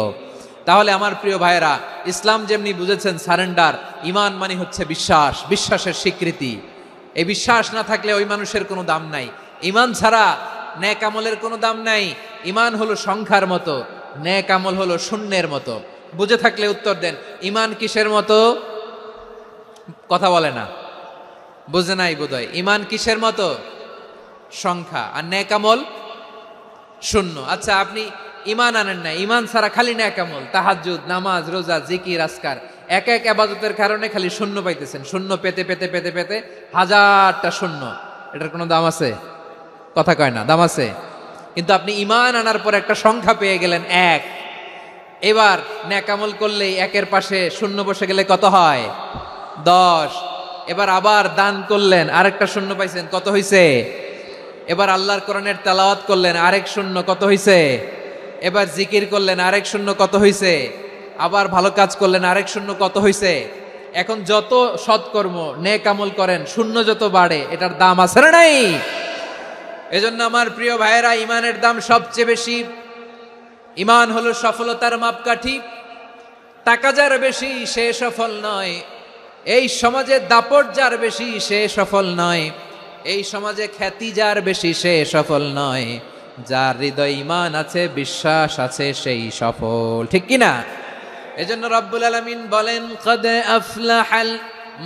তাহলে আমার প্রিয় ভাইয়েরা, ইসলাম যেমনি বুঝেছেন সারেন্ডার, ঈমান মানে হচ্ছে বিশ্বাস, বিশ্বাসের স্বীকৃতি। এই বিশ্বাস না থাকলে ওই মানুষের কোনো দাম নাই। ঈমান ছাড়া নেক আমলের কোনো দাম নাই। ঈমান হলো সংখ্যার মতো, নেক আমল হলো শূন্যের মতো। বুঝে থাকলে উত্তর দেন, ঈমান কিসের মতো? কথা বলে না, বুঝে নাই বোধহয়। ঈমান কিসের মতো? সংখ্যা। আর নেক আমল শূন্য। আচ্ছা, আপনি ঈমান আনেন না, ঈমান ছাড়া খালি নেক আমল, তাহাজ্জুদ, নামাজ, রোজা, জিকির, আজকার, এক এক ইবাদতের কারণে খালি শূন্য পাইতেছেন। শূন্য পেতে পেতে পেতে পেতে হাজারটা শূন্য। এটার কোনো দাম আছে? কথা কয় না, দাম আছে। কিন্তু আপনি ঈমান আনার পর একটা সংখ্যা পেয়ে গেলেন, এক। এবার নেক আমল করলেই একের পাশে শূন্য বসে গেলে কত হয়? 10। এবার আবার দান করলেন, আরেকটা শূন্য পাইছেন, কত হইছে? এবার আল্লাহর কোরআনের তেলাওয়াত করলেন, আরেক শূন্য, কত হইছে? এবার জিকির করলেন, আরেক শূন্য, কত হইছে? আবার ভালো কাজ করলেন, আরেক শূন্য, কত হইছে? এখন যত সৎকর্ম নেক আমল করেন, শূন্য যত বাড়ে, এটার দাম আছে না নাই? এজন্য আমার প্রিয় ভাইয়েরা, ঈমানের দাম সবচেয়ে বেশি। ঈমান হলো সফলতার মাপকাঠি। টাকা যার বেশি সে সফল নয়, এই সমাজে দাপট যার বেশি সে সফল নয়, এই সমাজে খ্যাতি যার বেশি সে সফল নয়, যার হৃদয় ঈমান আছে, বিশ্বাস আছে, সেই সফল। ঠিক কিনা? এজন্য রব্বুল আলামিন বলেন, কদ আফলাহাল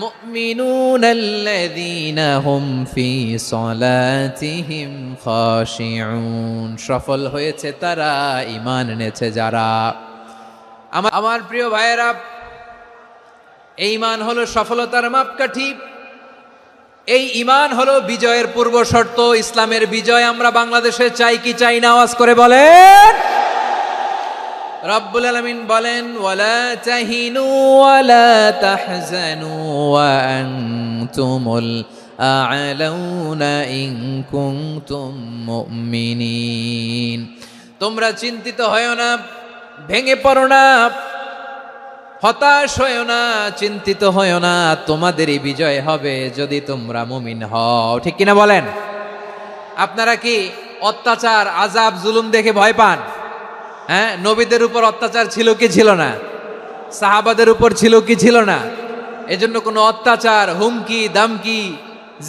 মুমিনুনাল্লাযীনা হুম ফি সলাতিহিম খাশিউন, সফল হয়েছে তারা, ঈমান এনেছে যারা। আমার প্রিয় ভাইয়েরা, এই ঈমান হলো সফলতার মাপকাঠি। এই ঈমান হলো বিজয়ের পূর্ব শর্ত। ইসলামের বিজয় আমরা বাংলাদেশে চাই কি চাই না? আওয়াজ করে বলেন। রব্বুল আলামিন বলেন, ওয়ালা তাহিনু ওয়ালা তাহজানু ওয়া আনতুমুল আ'লাউনা ইন কুনতুম মুমিনিন। তোমরা চিন্তিত হয়ো না, ভেঙে পড়ো না, হতাশ হয়ো না, চিন্তিত হয়ো না, তোমাদেরই বিজয় হবে যদি তোমরা মুমিন হও। ঠিক কিনা বলেন? আপনারা কি অত্যাচার, আযাব, জুলুম দেখে ভয় পান? হ্যাঁ, নবীদের উপর অত্যাচার ছিল কি ছিল না? সাহাবাদের উপর ছিল কি ছিল না? এজন্য কোনো অত্যাচার, হুমকি, দামকি,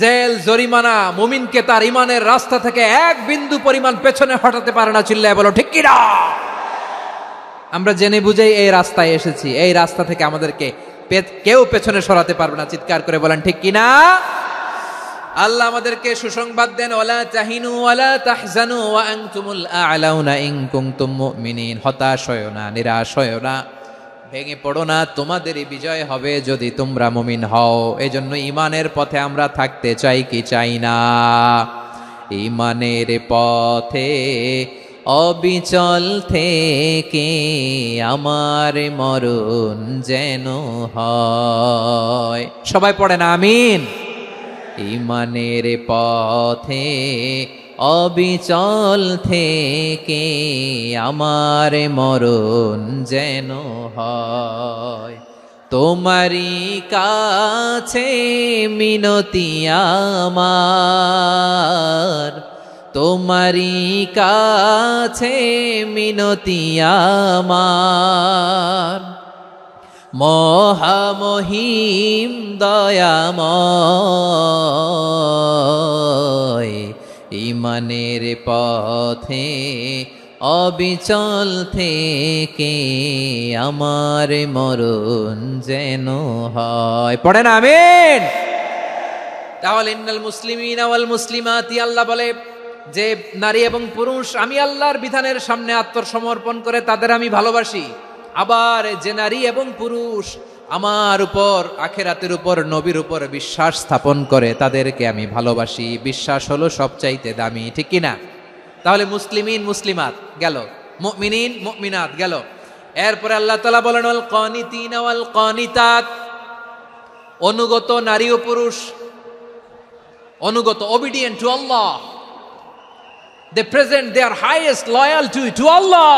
জেল, জরিমানা মুমিনকে তার ইমানের রাস্তা থেকে এক বিন্দু পরিমাণ পেছনে হটাতে পারে না। চিল্লায় বলো ঠিক কিনা? আমরা জেনে বুঝেই এই রাস্তায় এসেছি, এই রাস্তা থেকে আমাদেরকে কেউ পেছনে সরাতে পারবে না। চিৎকার করে বলেন ঠিক কিনা? আল্লাহ আমাদেরকে সুসংবাদ দেন, ওয়ালা তাহিনু ওয়ালা তাহজানু ওয়া আনতুমুল আ'লাউনা ইন কুনতুম মুমিনিন। হতাশ হয়ো না, নিরাশ হয়ো না, ভেঙে পড়ো না, তোমাদেরই বিজয় হবে যদি তোমরা মুমিন হও। এজন্য ইমানের পথে আমরা থাকতে চাই কি চাই না? ইমানের পথে অবিচল থেকে আমার মরণ যেন হয়। সবাই পড়েন আমিন। ইমানের পথে অবিচল থেকে আমার মরণ যেন হয়। তোমারই কাছে মিনতি আমার, তোমারই কাছে মিনতি আমার, মহামহিম দয়াময়। ইমানের পথে অবিচল থেকে আমার মরণ যেন হয়। পড়েন আমিন। তাহলে ইন্নাল মুসলিমিনা ওয়াল মুসলিমাতি, আল্লাহ বলে যে নারী এবং পুরুষ আমি আল্লাহর বিধানের সামনে আত্মসমর্পণ করে তাদের আমি ভালোবাসি। আবার যে নারী এবং পুরুষ আমার উপর, আখিরাতের উপর, নবীর উপর বিশ্বাস স্থাপন করে তাদেরকে আমি ভালোবাসি। বিশ্বাস হলো সবচাইতে দামি। ঠিক কিনা? তাহলে মুসলিমিন মুসলিমাত গেল, মুমিনিন মুমিনাত গেল। এরপরে আল্লাহ তাআলা বলেন ওয়াল কানিতিনা ওয়াল কানিতাত, অনুগত নারী ও পুরুষ, অনুগত, obedient to Allah, they present their highest loyalty to Allah,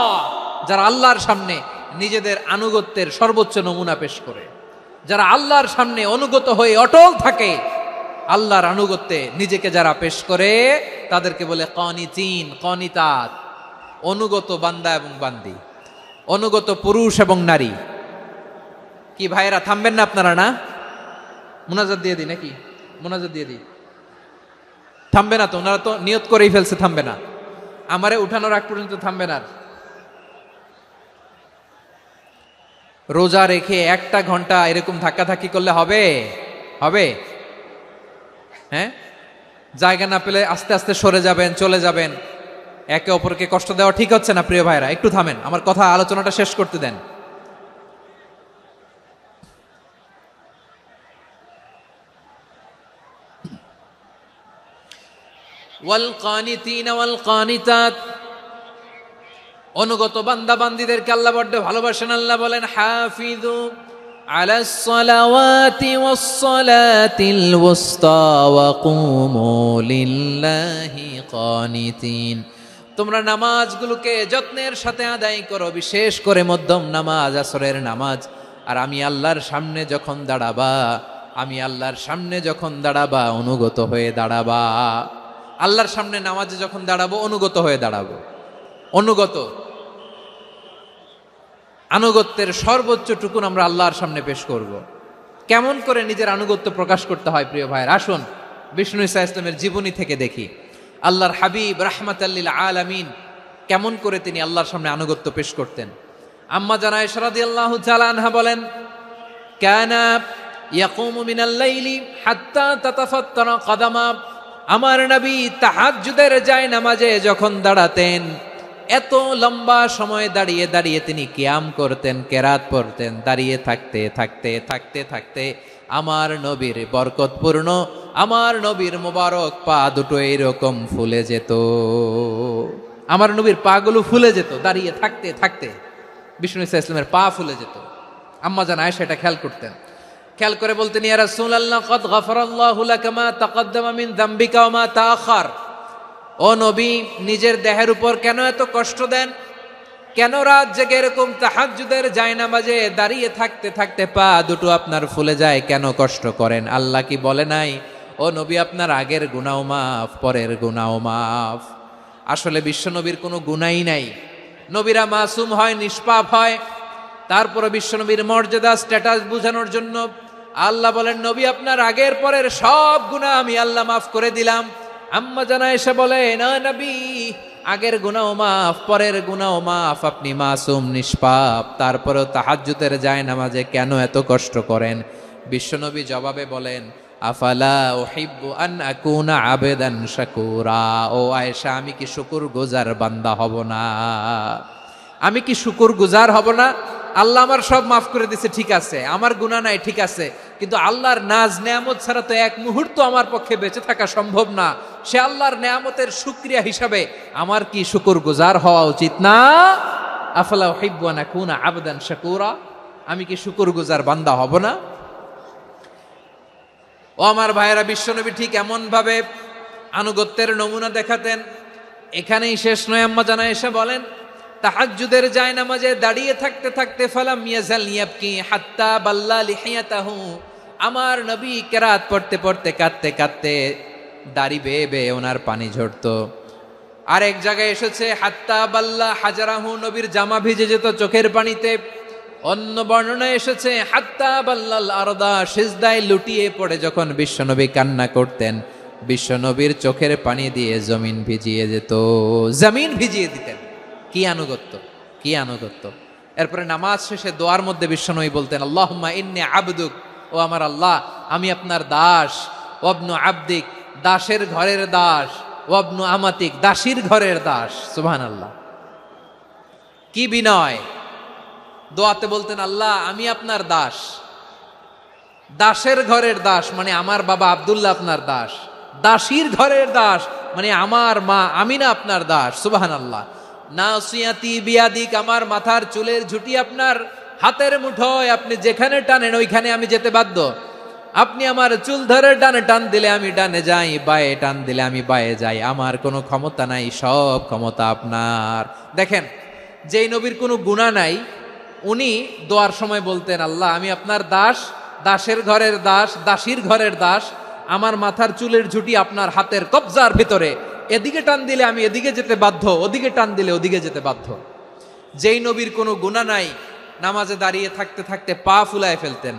যারা আল্লাহর সামনে নিজেদের আনুগত্যের সর্বোচ্চ নমুনা পেশ করে, যারা আল্লাহর সামনে অনুগত হয়ে অটল থাকে, আল্লাহর আনুগত্যে নিজেকে যারা পেশ করে তাদেরকে বলে কানিতিন, কানিতাত, অনুগত বান্দা এবং বান্দি, অনুগত পুরুষ এবং নারী। কি ভাইরা থামবেন না আপনারা? না, মুনাজাত দিয়ে দিই নাকি? মুনাজাত দিয়ে দিই। থামবে না তো? ওনারা তো নিয়ত করেই ফেলছে থামবে না। আমারে উঠানোর আগ পর্যন্ত থামবে না। রোজা রেখে 1টা ঘন্টা এরকম ধাক্কাধাক্কি করলে হবে? হবে? হ্যাঁ, জায়গা না পেলে আস্তে আস্তে সরে যাবেন, চলে যাবেন। একে অপরকে কষ্ট দেওয়া ঠিক হচ্ছে না। প্রিয় ভাইরা একটু থামেন, আমার কথা, আলোচনাটা শেষ করতে দেন। ওয়াল কানিতিনা ওয়াল কানিতাত, অনুগত বান্দা বান্দীদেরকে আল্লাহ বড্ড ভালোবাসেন। আল্লাহ বলেন হাফিজু আলাস সালাওয়াতি ওয়াস সালাতিল ওয়াসতা ওয়া কুমু লিল্লাহি কানিতিন। তোমরা নামাজগুলোকে যত্নের সাথে আদায় করো, বিশেষ করে মধ্যম নামাজ, আসরের নামাজ। আর আমি আল্লাহর সামনে যখন দাঁড়াবা, আমি আল্লাহর সামনে যখন দাঁড়াবা অনুগত হয়ে দাঁড়াবা। আল্লাহর সামনে নামাজে যখন দাঁড়াবো অনুগত হয়ে দাঁড়াবো। অনুগত, আনুগত্যের সর্বোচ্চ টুকুন আমরা আল্লাহর সামনে পেশ করব। কেমন করে নিজের আনুগত্য প্রকাশ করতে হয় প্রিয় ভাইয়ের, আসুন বিষ্ণু ঈসা ইসলামের জীবনী থেকে দেখি। আল্লাহর হাবিব রাহমাতাল লিল আলামিন কেমন করে তিনি আল্লাহর সামনে আনুগত্য পেশ করতেন। আম্মা জানা আয়েশা রাদিয়াল্লাহু তাআলা আনহা বলেন, কানা ইয়াকুমু মিনাল লাইলি হাত্তা তাতাফাত্তারা কদামা। আমার নবী তাহাজ্জুদের জায়নামাজে যখন দাঁড়াতেন, এত লম্বা সময় দাঁড়িয়ে দাঁড়িয়ে তিনি কিয়াম করতেন, কেরাত পড়তেন। দাঁড়িয়ে থাকতে থাকতে থাকতে থাকতে আমার নবীর বরকতপূর্ণ, আমার নবীর মোবারক পা দুটো এইরকম ফুলে যেত। আমার নবীর পাগুলো ফুলে যেত দাঁড়িয়ে থাকতে থাকতে। বিষ্ণু ঈসা ইসলামের পা ফুলে যেত। আম্মা জান আয়েশা এটা খেয়াল করতেন। খেয়াল করে বলতেন, ইয়া রাসূলুল্লাহ ক্বাদ গাফারাল্লাহু লাকা মা তাকাদ্দামা মিন যামবিকা ওয়া মা তাআখার। ও নবী, নিজের দেহের উপর কেন এত কষ্ট দেন? কেন রাত জেগে এরকম তাহাজ্জুদের জায়নামাজে দাঁড়িয়ে থাকতে থাকতে পা দুটো আপনার ফুলে যায়, কেন কষ্ট করেন? আল্লাহ কি বলে নাই, ও নবী আপনার আগের গুনাহ মাফ, পরের গুনাহ মাফ? আসলে বিশ্বনবীর কোনো গুনাই নাই। নবীরা মাসুম হয়, নিষ্পাপ হয়। তারপরে বিশ্বনবীর মর্যাদা, স্ট্যাটাস বোঝানোর জন্য আল্লাহ বলেন, নবী আপনার আগের পরের সব গুনাহ আমি আল্লাহ মাফ করে দিলাম। আম্মা জানা এসে বলে, না নবী, আগের গুনাহ মাফ, পরের গুনাহ মাফ, আপনি মাসুম, নিষ্পাপ, তারপরেও তাহাজ্জুদের জায়নামাজে কেন এত কষ্ট করেন? বিশ্বনবী জবাবে বলেন, আফালা উহিব্বু আন আকুনা আবেদান শাকুরা। ও আয়েশা, আমি কি শুকরগুজার বান্দা হব না? আমি কি শুকরগুজার হব না? আল্লাহ আমার সব মাফ করে দিছে, ঠিক আছে, আমার গুনাহ নাই, ঠিক আছে, কিন্তু আল্লাহর নাজ নেয়ামত ছাড়া তো এক মুহূর্ত আমার পক্ষে বেঁচে থাকা সম্ভব না। সে আল্লাহর নেয়ামতের শুকরিয়া হিসাবে আমার কি শুকরগুজার হওয়া উচিত না? আফালা উহিব্বু আন আকুনা আবদান শাকুরা। আমি কি শুকরগুজার বান্দা হব না? ও আমার ভাইয়েরা, বিশ্বনবী ঠিক এমন ভাবে আনুগত্যের নমুনা দেখাতেন। এখানেই শেষ নয়, আম্মা জানা এসে বলেন, তাহাজ্জুদের জায়নামাজে দাঁড়িয়ে থাকতে থাকতে ফালাম ইয়াজাল ইয়াবকি হাত্তা বাল্লা লিহিয়াতাহু। আমার নবী কেরাত পড়তে পড়তে কাঁদতে কাঁদতে দাড়ি বেয়ে বেয়ে ওনার পানি ঝরতো। আর এক জায়গায় এসেছে হাত্তা বাল্লা হাজারাহু, নবীর জামা ভিজে যেত চোখের পানিতে। অন্য বর্ণনায় এসেছে হাত্তা বাল্লাল আরদা, সিজদায় লুটিয়ে পড়ে যখন বিশ্বনবী কান্না করতেন, বিশ্বনবীর চোখের পানি দিয়ে জমিন ভিজিয়ে যেত, জমিন ভিজিয়ে দিতেন। কি আনুগত্য, কি আনুগত্য! এরপরে নামাজ শেষে দোয়ার মধ্যে বিশ্বনবী বলতেন, আল্লাহুম্মা ইন্নী আবদুক, ও আমার আল্লাহ, আমি আপনার দাস। ওয়াবনু আবদিক, দাসের ঘরের দাস। ওয়াবনু আমাতিক, দাসীর ঘরের দাস। সুবহানাল্লাহ, কি বিনয়! দোয়াতে বলতেন, আল্লাহ আমি আপনার দাস। দাসের ঘরের দাস মানে আমার বাবা আব্দুল্লাহ আপনার দাস। দাসীর ঘরের দাস মানে আমার মা আমিনা আপনার দাস। সুবহানাল্লাহ। নাসিয়াতি বিয়াদিক, আমার মাথার চুলের ঝুঁটি আপনার হাতের মুঠোয়, আপনি যেখানে টানেন ওইখানে আমি যেতে বাধ্য। আপনি আমার চুল ধরে ডানে টান দিলে আমি ডানে যাই, বায়ে টান দিলে আমি বায়ে যাই। আমার কোনো ক্ষমতা নাই, সব ক্ষমতা আপনার। দেখেন, যেই নবীর কোনো গুনাহ নাই, উনি দোয়ার সময় বলতেন, আল্লাহ আমি আপনার দাস, দাসের ঘরের দাস, দাসীর ঘরের দাস। আমার মাথার চুলের ঝুঁটি আপনার হাতের কবজার ভিতরে, এদিকে টান দিলে আমি এদিকে যেতে বাধ্য, ওদিকে টান দিলে ওদিকে যেতে বাধ্য। যেই নবীর কোনো গুনাহ নাই, নামাজে দাঁড়িয়ে থাকতে থাকতে পা ফুলায় ফেলতেন।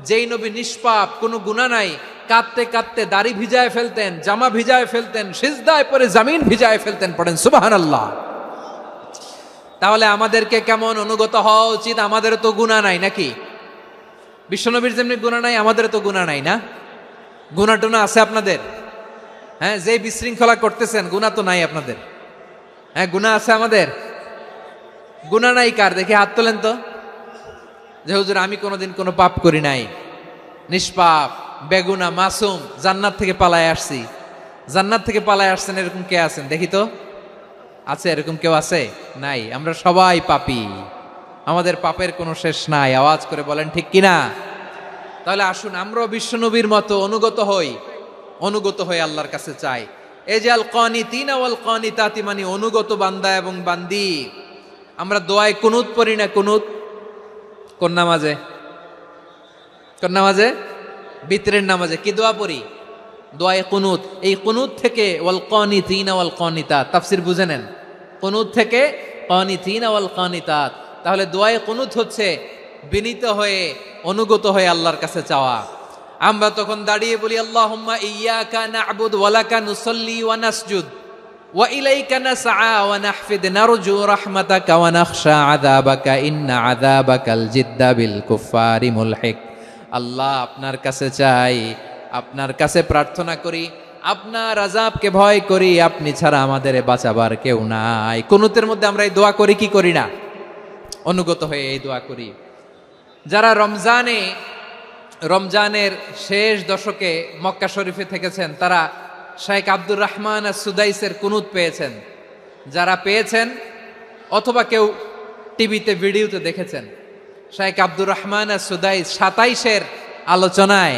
যেই নবী নিষ্পাপ, কোনো গুনাহ নাই, কাঁদতে কাঁদতে দাড়ি ভিজায় ফেলতেন, জামা ভিজায় ফেলতেন, সিজদায় পরে জমিন ভিজায় ফেলতেন। পড়েন সুবহানাল্লাহ। তাহলে আমাদেরকে কেমন অনুগত হওয়া উচিত? আমাদের তো গুনাহ নাই নাকি? বিশ্বনবীর যেমনি গুনাহ নাই, আমাদের তো গুনাহ নাই না? গুনাহ টুনা আছে আপনাদের? হ্যাঁ, যে বিশৃঙ্খলা করতেছেন, গুনাহ তো নাই আপনাদের? হ্যাঁ, গুনাহ আছে আমাদের? গুনাহ নাই কার? দেখি হাত তোলেন তো, যে হুজুর আমি কোনোদিন কোনো পাপ করি নাই, নিষ্পাপ, বেগুনা, মাসুম, জান্নাত থেকে পালায় আসছি। জান্নাত থেকে পালায় আসছেন এরকম কে আছেন দেখি তো? আছে এরকম কেউ? আছে? নাই। আমরা সবাই পাপী, আমাদের পাপের কোনো শেষ নাই। আওয়াজ করে বলেন ঠিক কিনা? তাহলে আসুন আমরাও বিশ্বনবীর মতো অনুগত হই, অনুগত হয়ে আল্লাহর কাছে চাই। এই যে আল কানিতিনা ওয়াল কানিতাতি, মানে অনুগত বান্দা এবং বান্দি। আমরা দোয়ায় কুনুত পড়ি না? কুনুত কোন নামাজে? কোন নামাজে? বিতরের নামাজে কি দোয়া পড়ি? দোয়ায়ে কুনুত। এই কুনুত থেকে ওয়াল কানিতিনা ওয়াল কানিতাত, তাফসীর বুঝে নেন। কুনুত থেকে কানিতিনা ওয়াল কানিতাত। তাহলে দোয়ায়ে কুনুত হচ্ছে বিনীত হয়ে, অনুগত হয়ে আল্লাহর কাছে চাওয়া। আমরা তখন দাঁড়িয়ে বলি, আল্লাহুম্মা ইয়্যাকা না'বুদু ওয়া লাকা নুসাল্লি ওয়া নাসজুদ ওয়া ইলাইকা নাসআ ওয়া নাহফিদ নারজু রাহমাতাকা ওয়া নাখশা আযাবাকা ইন্না আযাবাকাল জিদ্দা বিল কুফফারি মুলহিক। আল্লাহ আপনার কাছে চাই, আপনার কাছে প্রার্থনা করি, আপনার আযাবকে ভয় করি, আপনি ছাড়া আমাদের বাঁচাবার কেউ নাই। কুনুতের মধ্যে আমরা এই দোয়া করি কি করি না? অনুগত হয়ে এই দোয়া করি। যারা রমজানের শেষ দশকে মক্কা শরীফে থেকেছেন, তারা শাইখ আব্দুর রহমান সুদাইসের কুনুত পেয়েছেন। যারা পেয়েছেন অথবা কেউ টিভিতে ভিডিওতে দেখেছেন, শাইখ আব্দুর রহমান সুদাইস 27-এর আলোচনায়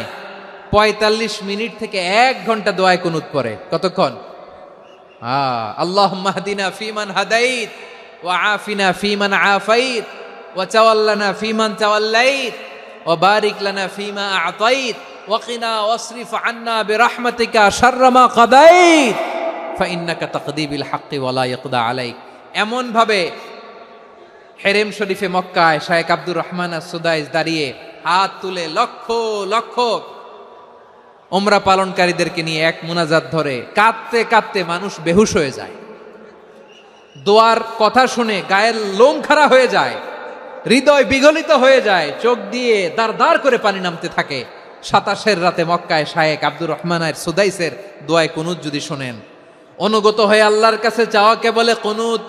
৪৫ মিনিট থেকে ১ ঘন্টা দোয়ায় কুনুত পড়ে। কতক্ষণ? আল্লাহুম্মা হদিনা ফিমান হাদাইত ওয়া আফিনা ফিমান আফাইত ওয়া তাওয়াল্লানা ফিমান তাওয়াল্লাইত ওয়া বারিক লানা ফিমা আ'তাইত ওয়া কিনা ওয়াসরিফ আন্না বিরহমাতিকা শাররা মা কাদাইত ফাইন্নাকা তাকদি বিল হাক্কি ওয়া লা ইয়াকদা আলাইক। এমন ভাবে হেরেম শরীফে মক্কায় শায়েখ আব্দুর রহমান আস-সুদাইস দাঁড়িয়ে হাত তুলে লক্ষ লক্ষ উমরা পালনকারীদেরকে নিয়ে এক মুনাজাত ধরে কাঁদতে কাঁদতে মানুষ বেহুশ হয়ে যায়। দোয়ার কথা শুনে গায়ের লোম খাড়া হয়ে যায়, হৃদয় বিগলিত হয়ে যায়, চোখ দিয়ে দাঁড় দাঁড় করে পানি নামতে থাকে। ২৭ রাতে মক্কায় শায়েখ আব্দুর রহমান আস-সুদাইসের দোয়ায় কুনুত যদি শোনেন, অনুগত হয়ে আল্লাহর কাছে চাওয়াকে বলে কুনুত।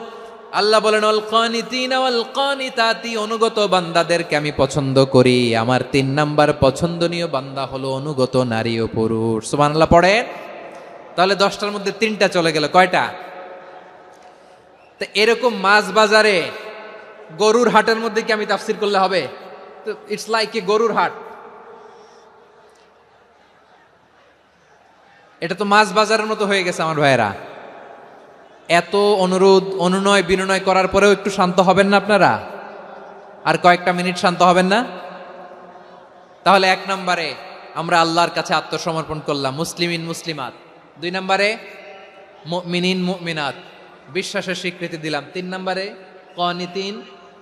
আল্লাহ বলেন আল কানিতিনা ওয়াল কানিতাতি, অনুগত বান্দাদেরকে আমি পছন্দ করি। আমার ৩ নাম্বার পছন্দনীয় বান্দা হলো অনুগত নারী ও পুরুষ। সুবহানাল্লাহ পড়েন। তাহলে 10টার মধ্যে 3টা চলে গেল, কয়টা? তো এরকম মাছ বাজারে গরুর হাটের মধ্যে কি আমি তাফসীর করলে হবে? তো ইটস লাইক এ গরুর হাট। এটা তো মাছ বাজারের মতো হয়ে গেছে আমার ভাইয়েরা। এত অনুরোধ অনুনয় বিনয় করার পরেও একটু শান্ত হবেন না আপনারা? আর কয়েকটা মিনিট শান্ত হবেন না? তাহলে 1 নম্বরে আমরা আল্লাহর কাছে আত্মসমর্পণ করলাম, মুসলিমিন মুসলিমাত। 2 নম্বরে মুমিনিন মুমিনাত, বিশ্বাসের স্বীকৃতি দিলাম। 3 নম্বরে কানিতিন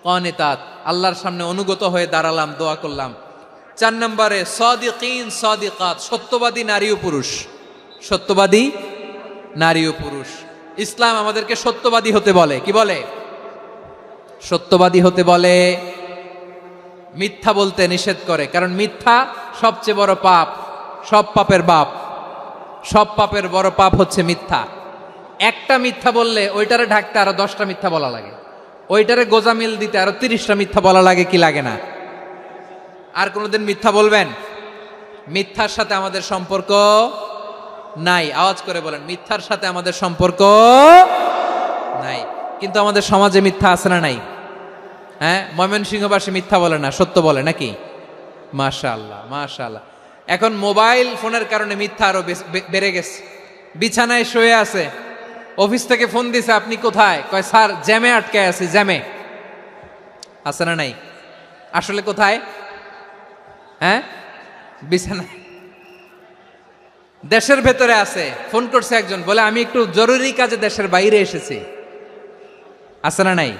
কানিতাত, আল্লাহর সামনে অনুগত হয়ে দাঁড়ালাম, দোয়া করলাম। 4 নম্বরে সাদিকিন সাদিকাত, সত্যবাদী নারী ও পুরুষ। সত্যবাদী নারী ও পুরুষ। ইসলাম আমাদেরকে সত্যবাদী হতে বলে। কি বলে? সত্যবাদী হতে বলে, মিথ্যা বলতে নিষেধ করে। কারণ মিথ্যা সবচেয়ে বড় পাপ, সব পাপের বাপ। সব পাপের বড় পাপ হচ্ছে মিথ্যা। একটা মিথ্যা বললে ওইটারে ঢাকতে আরো 10টা মিথ্যা বলা লাগে, ওইটারে গোজামিল দিতে আরো 30টা মিথ্যা বলা লাগে, কি লাগে না? আর কোনোদিন মিথ্যা বলবেন? মিথ্যার সাথে আমাদের সম্পর্ক নাই। আওয়াজ করে বলেন, মিথ্যার সাথে আমাদের সম্পর্ক নাই। কিন্তু আমাদের সমাজে মিথ্যা আছে না নাই? হ্যাঁ, ময়মনসিংহবাসী মিথ্যা বলে না, সত্য বলে নাকি? মাশাআল্লাহ মাশাআল্লাহ। এখন মোবাইল ফোনের কারণে মিথ্যা আরো বেড়ে গেছে। বিছানায় শুয়ে আছে, অফিস থেকে ফোন দিছে, আপনি কোথায়? কয় স্যার জ্যামে আটকে আছি। জ্যামে আছে না নাই? আসলে কোথায়? হ্যাঁ, বিছানায়। দেশের ভেতরে আছে, ফোন করছে একজন, বলে আমি একটু জরুরি কাজে দেশের বাইরে এসেছি। আছে না নাই?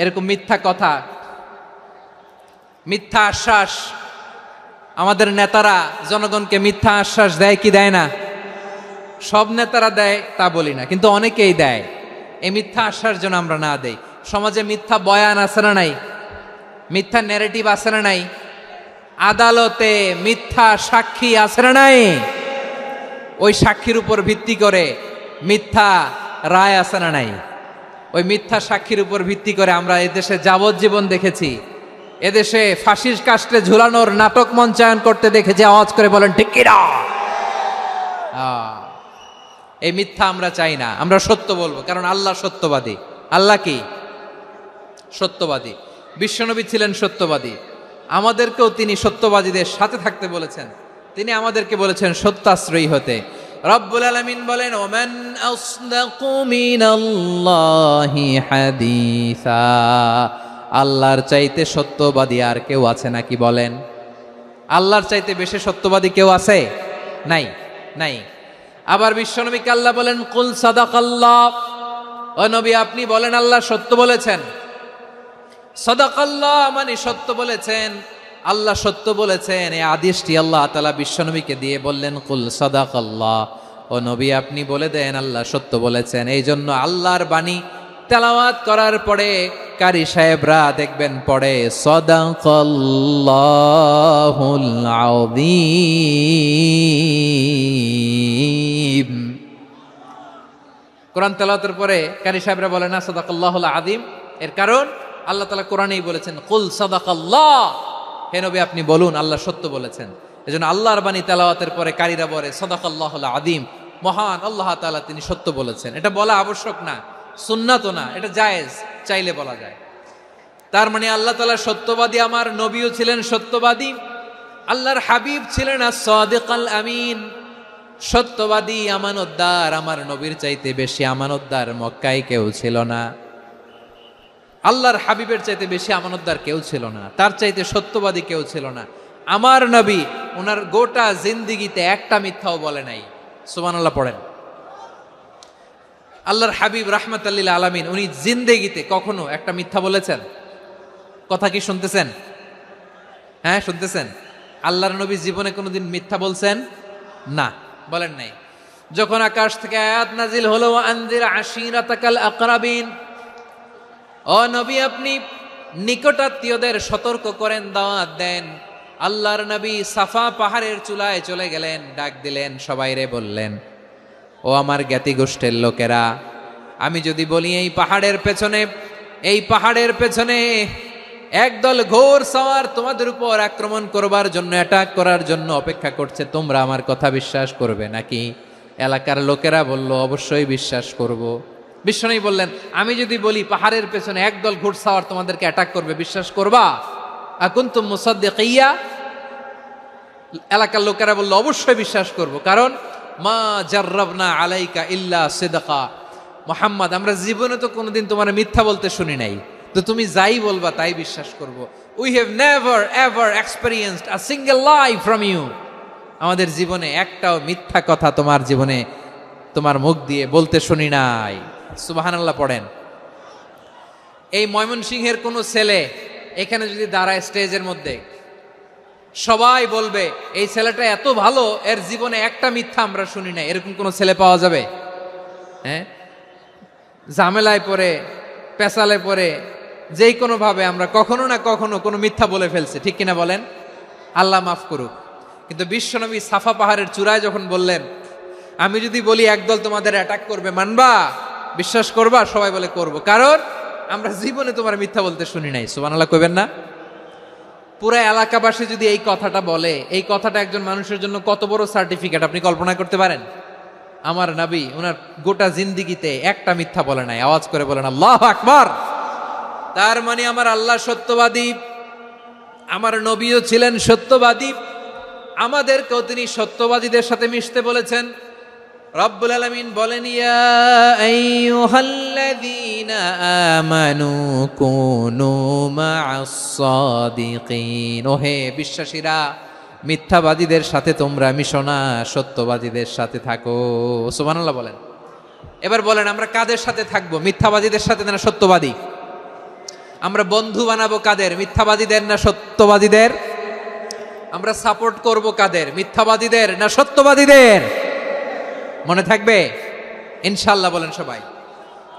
এরকম মিথ্যা কথা, মিথ্যা আশ্বাস। আমাদের নেতারা জনগণকে মিথ্যা আশ্বাস দেয় কি দেয় না? সব নেতারা দেয় তা বলি না, কিন্তু অনেকেই দেয়। এই মিথ্যা আশ্বাস যেন আমরা না দেই। সমাজে মিথ্যা বয়ান আছে না নাই? মিথ্যা ন্যারেটিভ আছে না নাই? আদালতে মিথ্যা সাক্ষী আছে না নাই? ওই সাক্ষীর উপর ভিত্তি করে মিথ্যা রায় আছে না নাই? ওই মিথ্যা সাক্ষীর উপর ভিত্তি করে আমরা এদেশে যাবজ্জীবন দেখেছি, এদেশে ফাঁসির কাস্টে ঝুলানোর নাটক মঞ্চায়ন করতে দেখেছি। আওয়াজ করে বলেন ঠিক কিনা? এই মিথ্যা আমরা চাই না, আমরা সত্য বলবো, কারণ আল্লাহ সত্যবাদী। আল্লাহ কি? সত্যবাদী। বিশ্বনবী ছিলেন সত্যবাদী, আমাদেরকেও তিনি সত্যবাদীদের সাথে থাকতে বলেছেন। তিনি আমাদেরকে বলেছেন সত্যাশ্রয়ী হতে। রব্বুল আলামিন বলেন, ওমান আসদাকু মিনাল্লাহি হাদিসা, আল্লাহর চাইতে সত্যবাদী আর কেউ আছে নাকি বলেন? আল্লাহর চাইতে বেশি সত্যবাদী কেউ আছে? নাই, নাই। আবার বিশ্বনবীকে আল্লাহ বলেন, কুল সাদাকাল্লাহ, ও নবী আপনি বলেন আল্লাহ সত্য বলেছেন। সাদাকাল্লাহ মানে সত্য বলেছেন, আল্লাহ সত্য বলেছেন। এই আদেশটি আল্লাহ তাআলা বিশ্বনবীকে দিয়ে বললেন, কুল সাদাকাল্লাহ, ও নবী আপনি বলে দেন আল্লাহ সত্য বলেছেন। এই জন্য আল্লাহর বাণী তেলাওয়াত করার পরে কারি সাহেবরা দেখবেন পড়ে সাদাকাল্লাহুল আযীম। কোরআন তেলাওয়াতের পরে কারি সাহেবরা বলে না সাদাকাল্লাহুল আযীম। এর কারণ আল্লাহ তাআলা কোরআনেই বলেছেন, কুল সাদাকাল্লাহ, হে নবী আপনি বলুন আল্লাহ সত্য বলেছেন। এজন্য আল্লাহর বাণী তেলাওয়াতের পরে কারীরা বলে সাদাকাল্লাহুল আযীম, মহান আল্লাহ তাআলা তিনি সত্য বলেছেন। এটা বলা আবশ্যক না, সুন্নাতও না, এটা জায়েজ, চাইলে বলা যায়। তার মানে আল্লাহ তাআলা সত্যবাদী, আমার নবীও ছিলেন সত্যবাদী। আল্লাহর হাবিব ছিলেন as-সাদিক আল-আমিন, সত্যবাদী, আমানতদার। আমার নবীর চাইতে বেশি আমানতদার মক্কায় কেউ ছিল না। আল্লাহর হাবিবের চাইতে বেশি আমানতদার কেউ ছিল না, তার চাইতে সত্যবাদী কেউ ছিল না। আমার নবী ওনার গোটা জিন্দিগিতে একটা মিথ্যাও বলে নাই। সুবহানাল্লাহ পড়েন। আল্লাহর হাবিব রাহমাতাল লিল আলামিন উনি জিন্দেগিতে কখনো একটা মিথ্যা বলেছেন? কথা কি শুনতেছেন? হ্যাঁ শুনতেছেন? আল্লাহর নবী জীবনে কোনোদিন মিথ্যা বলছেন? না, বলেন নাই। যখন আকাশ থেকে আয়াত নাজিল হলো আনজির আশিরাতাকাল আকরাবিন, ও নবী আপনি নিকটাত্মীয়দের সতর্ক করেন, দাওয়াত দেন। আল্লাহর নবী সাফা পাহাড়ের চূড়ায় চলে গেলেন, ডাক দিলেন, সবাইরে বললেন, ও আমার জ্ঞাতি গোষ্ঠীর লোকেরা, আমি যদি বলি এই পাহাড়ের পেছনে একদল ঘোর সওয়ার তোমাদের উপর আক্রমণ করবার জন্য, অ্যাটাক করার জন্য অপেক্ষা করছে, তোমরা আমার কথা বিশ্বাস করবে নাকি? এলাকার লোকেরা বলল, অবশ্যই বিশ্বাস করব। বিশ্বনবী বললেন, আমি যদি বলি পাহাড়ের পেছনে একদল ঘোড়সাওয়ার তোমাদেরকে অ্যাটাক করবে, বিশ্বাস করবা? আকুনতুম মুসাদ্দিকিয়া? এলাকার লোকেরা বলল, অবশ্যই বিশ্বাস করব, কারণ মা জাররাবনা আলাইকা ইল্লা সিদকা। মুহাম্মদ, আমরা জীবনে তো কোনোদিন তোমার মিথ্যা বলতে শুনি নাই, তো তুমি যাই বলবা তাই বিশ্বাস করব। We have never ever experienced a single lie from you. আমাদের জীবনে একটাও মিথ্যা কথা তোমার জীবনে, তোমার মুখ দিয়ে বলতে শুনি নাই। সুবহানাল্লাহ পড়েন। এই ময়মনসিংহের কোন ছেলে এখানে যদি দাঁড়ায় স্টেজের মধ্যে, সবাই বলবে এই ছেলেটা এত ভালো, এর জীবনে একটা মিথ্যা আমরা শুনি নাই। এরকম কোন ছেলে পাওয়া যাবে? হ্যাঁ, ঝামেলায় পড়ে, পেশালে পড়ে, যেই কোনো ভাবে আমরা কখনো না কখনো কোনো মিথ্যা বলে ফেলছি, ঠিক কিনা বলেন? আল্লাহ মাফ করুক। কিন্তু বিশ্বনবী সাফা পাহাড়ের চূড়ায় যখন বললেন, আমি যদি বলি একদল তোমাদের অ্যাটাক করবে, মানবা? বিশ্বাস করবা? সবাই বলে করব, কারণ আমরা জীবনে তোমার মিথ্যা বলতে শুনি নাই। সুবহানাল্লাহ কইবেন না? পুরো এলাকাবাসী যদি এই কথাটা বলে, এই কথাটা একজন মানুষের জন্য কত বড় সার্টিফিকেট আপনি কল্পনা করতে পারেন? আমার নবী ওনার গোটা জিন্দিগিতে একটা মিথ্যা বলে নাই। আওয়াজ করে বলেন আল্লাহু আকবার। তার মানে আমার আল্লাহ সত্যবাদী, আমার নবীও ছিলেন সত্যবাদী, আমাদেরকেও তিনি সত্যবাদীদের সাথে মিশতে বলেছেন। রব্বুল আলামিন বলেন, ইয়া আইয়ুহাল্লাযীনা আমানু কুনু মা'আস সাদিকিন। ওহে বিশ্বাসীরা, মিথ্যাবাদীদের সাথে তোমরা মিশো না, সত্যবাদীদের সাথে থাকো। সুবহানাল্লাহ বলেন। এবার বলেন, আমরা কাদের সাথে থাকবো? মিথ্যাবাদীদের সাথে না সত্যবাদী? আমরা বন্ধু বানাবো কাদের? মিথ্যাবাদীদের না সত্যবাদীদের? আমরা সাপোর্ট করব কাদের? মিথ্যাবাদীদের না সত্যবাদীদের? মনে থাকবে ইনশাআল্লাহ, বলেন সবাই।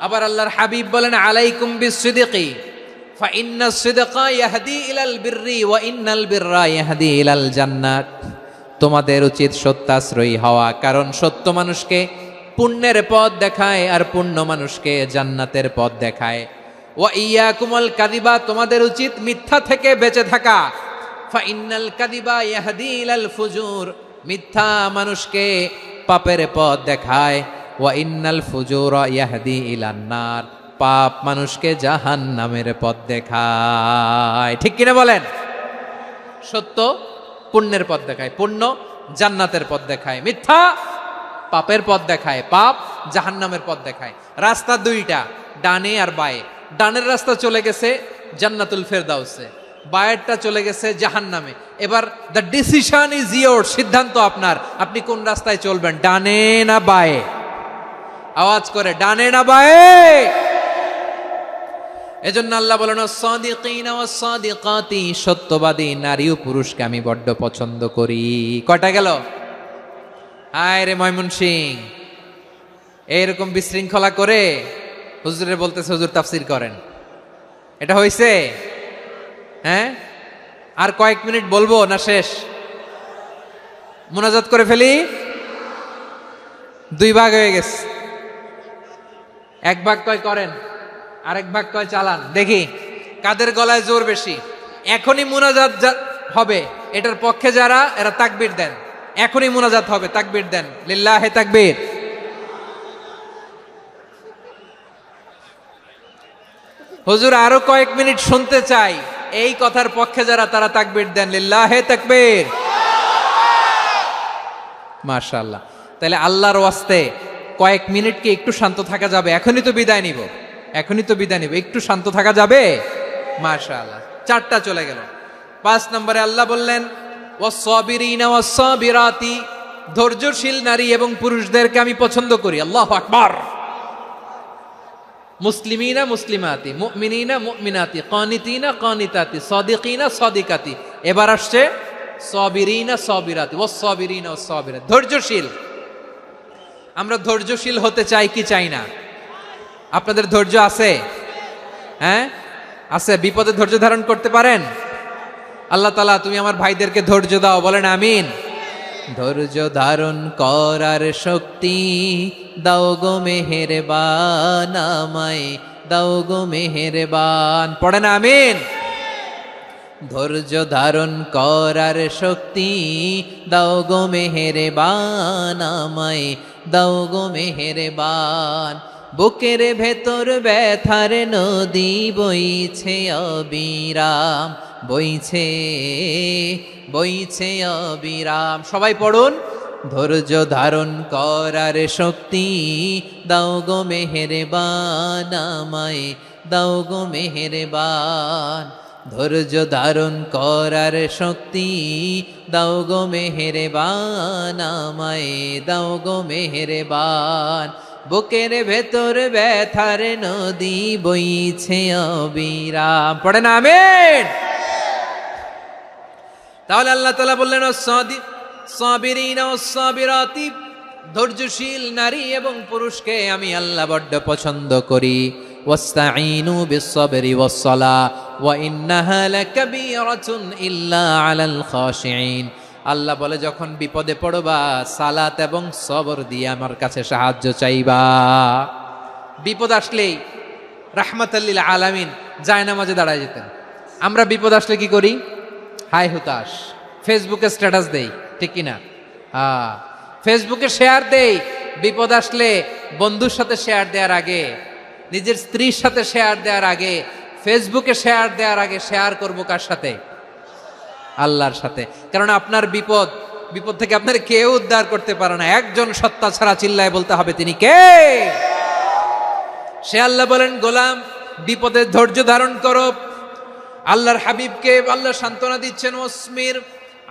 আবার আল্লাহর হাবিব বলেন, আলাইকুম বিসসিদকি ফা ইন্নাস সিদকা ইয়াহদি ইলাল বিররি ওয়া ইন্নাল বিররা ইয়াহদি ইলাল জান্নাত। তোমাদের উচিত সত্যাশ্রয়ী হওয়া, কারণ সত্য মানুষকে পুণ্যের পথ দেখায় আর পুণ্য মানুষকে জান্নাতের পথ দেখায়। ওয়া ইয়াকুমুল কাযিবা, তোমাদের উচিত মিথ্যা থেকে বেঁচে থাকা। ফা ইন্নাল কাযিবা ইয়াহদি ইলাল ফুজুর, মিথ্যা মানুষকে পাপের পথ দেখায়। ওয়া ইন্নাল ফুজুরা ইয়াহদি ইলান নার, পাপ মানুষকে জাহান্নামের পথ দেখায়। ঠিক কিনা বলেন? সত্য পুণ্যের পথ দেখায়, পুণ্য জান্নাতের পথ দেখায়, মিথ্যা পাপের পথ দেখায়, পাপ জাহান্নামের পথ দেখায়। রাস্তা দুইটা, ডানে আর বায়ে। ডানের রাস্তা চলে গেছে জান্নাতুল ফেরদাউসে, বায়েরটা চলে গেছে জাহান্নামে। এবার দ্য ডিসিশন ইজ ইয়োর, সিদ্ধান্ত আপনার, আপনি কোন রাস্তায় চলবেন, ডানে না বায়ে? আওয়াজ করে, ডানে না বায়ে? এজন্য আল্লাহ বলেন, সাদিকিনা ওয়াস সাদিকাতি, সত্যবাদী নারী ও পুরুষকে আমি বড্ড পছন্দ করি। কয়টা গেল? হায় রে ময়মনসিং, এইরকম বিশৃঙ্খলা করে হুজুরে বলতেছে হুজুর তাফসীর করেন, এটা হইছে? হ্যাঁ, আর কয়েক মিনিট বলবো না শেষ? মুনাজাত করে ফেলি। দুই ভাগ হয়ে গেছে, এক ভাগ কয় করেন, আরেক ভাগ কয় চালান। দেখি কাদের গলায় জোর বেশি। এখনই মুনাজাত হবে, এটার পক্ষে যারা, এরা তাকবীর দেন। এখনই মুনাজাত হবে, তাকবীর দেন, লিল্লাহে তাকবীর। হুজুর আরো কয়েক মিনিট শুনতে চাই, এই কথার পক্ষে যারা তারা তাকবীর দেন, লিল্লাহে তাকবীর। মাশাআল্লাহ। তাহলে আল্লাহর ওয়াস্তে কয়েক মিনিট কি একটু শান্ত থাকা যাবে? এখনই তো বিদায় নিব, একটু শান্ত থাকা যাবে? মাশাআল্লাহ। 4টা চলে গেল। 5 নম্বরে আল্লাহ বললেন ওয়াস-সাবিরিনা ওয়াস-সাবিরাতি, ধৈর্যশীল নারী এবং পুরুষদেরকে আমি পছন্দ করি। আল্লাহু আকবার। মুসলিমিনা মুসলিমাতি, মুমিনিনা মুমিনাতি, কানিতিনা কানিতাতি, সাদিকিনা সাদিকাতি। এবার আসছে সাবিরিনা সাবিরাতি, ওয়াস-সাবিরিনা ওয়াস-সাবিরাতি, ধৈর্যশীল। আমরা ধৈর্যশীল হতে চাই কি চাই না? আপনাদের ধৈর্য আছে? হ্যাঁ আছে। বিপদে ধৈর্য ধারণ করতে পারেন? আল্লাহ তাআলা তুমি আমার ভাইদেরকে ধৈর্য দাও, বলেন আমিন। ধৈর্য ধারণ করার শক্তি দাও গো মেহেরবান, আমায় দাও গো মেহেরবান, পড়েন আমিন। ধৈর্য ধারণ করার শক্তি দাও গো মেহেরবান, আমায় দাও গো মেহেরবান। বুকের ভেতর ব্যথার নদী বইছে অবিরাম, বইছে বইছে অবিরাম। সবাই পড়ুন, ধৈর্য ধারণ করার শক্তি দাও গো মেহেরবান, আমায় দাও গো মেহেরবান। ধৈর্য ধারণ করার শক্তি দাও গো মেহেরবান, আমায় দাও গো মেহেরবান। বুকের ভেতর ব্যথার নদী বইছে অবিরাম, পড়েন আমিন। তাহলে আল্লাহ তাআলা বললেন সাবিরিনা ওয়াস-সাবিরাতি, ধৈর্যশীল নারী এবং পুরুষকে আমি আল্লাহ বড্ড পছন্দ করি। ওয়াস্তাঈনু বিস-সাবরি ওয়াস-সালাহ ওয়া ইন্নাহা লাকাবীরাতুন ইল্লা আলাল খাশিঈন। আল্লাহ বলে যখন বিপদে পড়বা সালাত এবং সবর দিয়ে আমার কাছে সাহায্য চাইবা। বিপদ আসলেই রাহমাতাল লিল আলামিন জায়নামাজে দাঁড়ায় যেতেন। আমরা বিপদ আসলে কি করি? হাই হুতাশ, ফেসবুকে স্ট্যাটাস দেই, ঠিক কিনা? ফেসবুকে শেয়ার দেই। বিপদ আসলে বন্ধুর সাথে শেয়ার দেওয়ার আগে, নিজের স্ত্রীর সাথে শেয়ার দেওয়ার আগে, ফেসবুকে শেয়ার দেওয়ার আগে শেয়ার করব কার সাথে? আল্লাহর সাথে। কারণ আপনার বিপদ থেকে আপনার কেউ উদ্ধার করতে পারে না, একজন সত্তা ছাড়া। চিল্লায় বলতে হবে তিনি কে? সে আল্লাহ বলেন গোলাম বিপদের ধৈর্য ধারণ করো। আল্লাহর হাবিবকে আল্লাহ সান্ত্বনা দিচ্ছেন, ওয়াসমির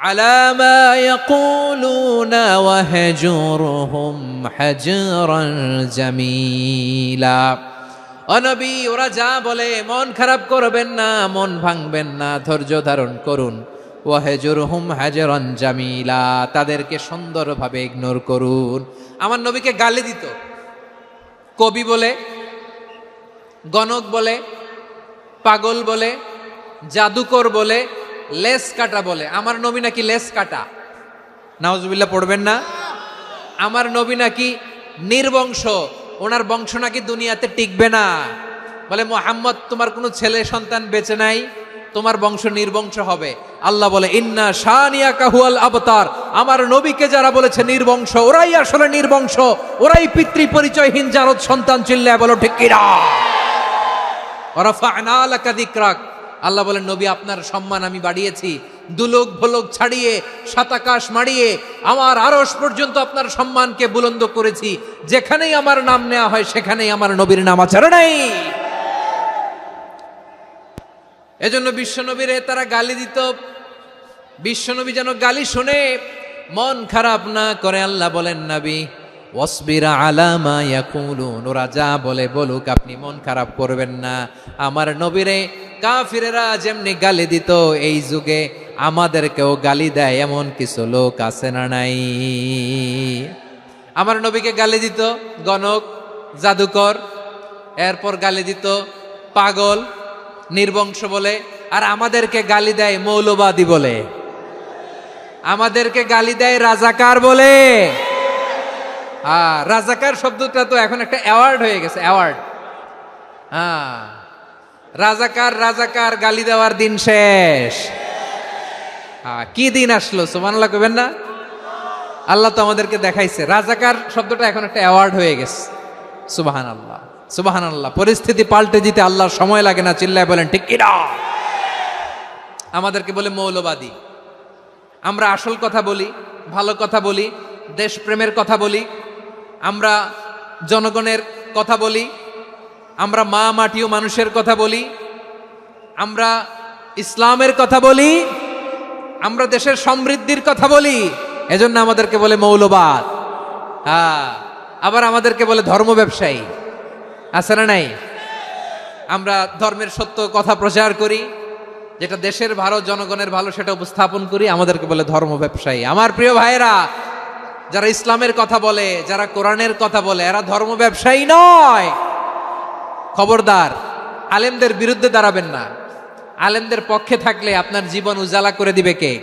আলা মা ইয়াকুলুনা ওয়াহজুরহুম হাজরান জামিলা। ও নবী, ওরা যা বলে মন খারাপ করবেন না, মন ভাঙবেন না, ধৈর্য ধারণ করুন। ওয়াহজুরহুম হাজরান জামিলা, তাদেরকে সুন্দরভাবে ইগনোর করুন। আমার নবীকে গালি দিত কবি বলে, গণক বলে, পাগল বলে, জাদুকর বলে, লেস কাটা বলে। আমার নবী নাকি লেস কাটা, নাউজুবিল্লাহ পড়বেন না। আমার নবী নাকি নির্বংশ, ওনার বংশ নাকি দুনিয়াতে টিকবে না। বলে মুহাম্মদ তোমার কোনো ছেলে সন্তান বেঁচে নাই, তোমার বংশ নির্বংশ হবে। আল্লাহ বলে ইন্না শানিয়াকা হুয়াল আবতার। আমার নবীকে যারা বলেছে নির্বংশ, ওরাই আসলে নির্বংশ, ওরাই পিতৃ পরিচয়হীন জারদ সন্তান। চিল্লায় বলো ঠিক কিনা? ওয়ারাফা'না লাকা যিকরাক। আল্লাহ বলেন নবী আপনার সম্মান আমি বাড়িয়েছি, দুলোক ভোলোক ছাড়িয়ে, সাতাকাশ মাড়িয়ে আমার আরশ পর্যন্ত আপনার সম্মানকে বুলন্দ করেছি। যেখানেই আমার নাম নেওয়া হয় সেখানেই আমার নবীর নাম আছে নাই। এজন্য বিশ্বনবীরে তারা গালি দিত। বিশ্বনবী যেন গালি শুনে মন খারাপ না করে আল্লাহ বলেন নবী ওয়াসবির আলা মা ইয়াকুলুন, ওরা যা বলে বলুক, আপনি মন খারাপ করবেন না। আমার নবীরে কাফিরেরা যেমনি গালি দিত, এই যুগে আমাদেরকেও গালি দেয় এমন কিছু লোক আছে না নাই? আমার নবীকে গালি দিত গণক, জাদুকর, এরপর গালি দিত পাগল, নির্বংশ বলে। আর আমাদেরকে গালি দেয় মৌলবাদী বলে, আমাদেরকে গালি দেয় রাজাকার বলে। রাজাকার শব্দটা তো এখন একটা অ্যাওয়ার্ড হয়ে গেছে, অ্যাওয়ার্ড। রাজাকার রাজাকার গালি দেওয়ার দিন শেষ। কি দিন আসলো সুবহানাল্লাহ কইবেন না? আল্লাহ তো আমাদেরকে দেখাইছে। রাজাকার শব্দটা এখন একটা অ্যাওয়ার্ড হয়ে গেছে। সুবহানাল্লাহ সুবহানাল্লাহ। পরিস্থিতি পাল্টে দিতে আল্লাহর সময় লাগে না। চিল্লায় বলেন ঠিক কিনা? আমাদেরকে বলে মৌলবাদী। আমরা আসল কথা বলি, ভালো কথা বলি, দেশপ্রেমের কথা বলি, আমরা জনগণের কথা বলি, আমরা মা মাটি ও মানুষের কথা বলি, আমরা ইসলামের কথা বলি, আমরা দেশের সমৃদ্ধির কথা বলি, এজন্য আমাদেরকে বলে মৌলবাদ। আবার আমাদেরকে বলে ধর্ম ব্যবসায়ী, আছে না নাই? আমরা ধর্মের সত্য কথা প্রচার করি, যেটা দেশের ভালো, জনগণের ভালো, সেটা উপস্থাপন করি, আমাদেরকে বলে ধর্ম ব্যবসায়ী। আমার প্রিয় ভাইরা, যারা ইসলামের কথা বলে, যারা কোরআনের কথা বলে, এরা ধর্ম ব্যবসায়ী নয়। খবরদার, আলেমদের বিরুদ্ধে দাঁড়াবেন না। আলেমদের পক্ষে থাকলে আপনার জীবন উজালা করে দিবে কে?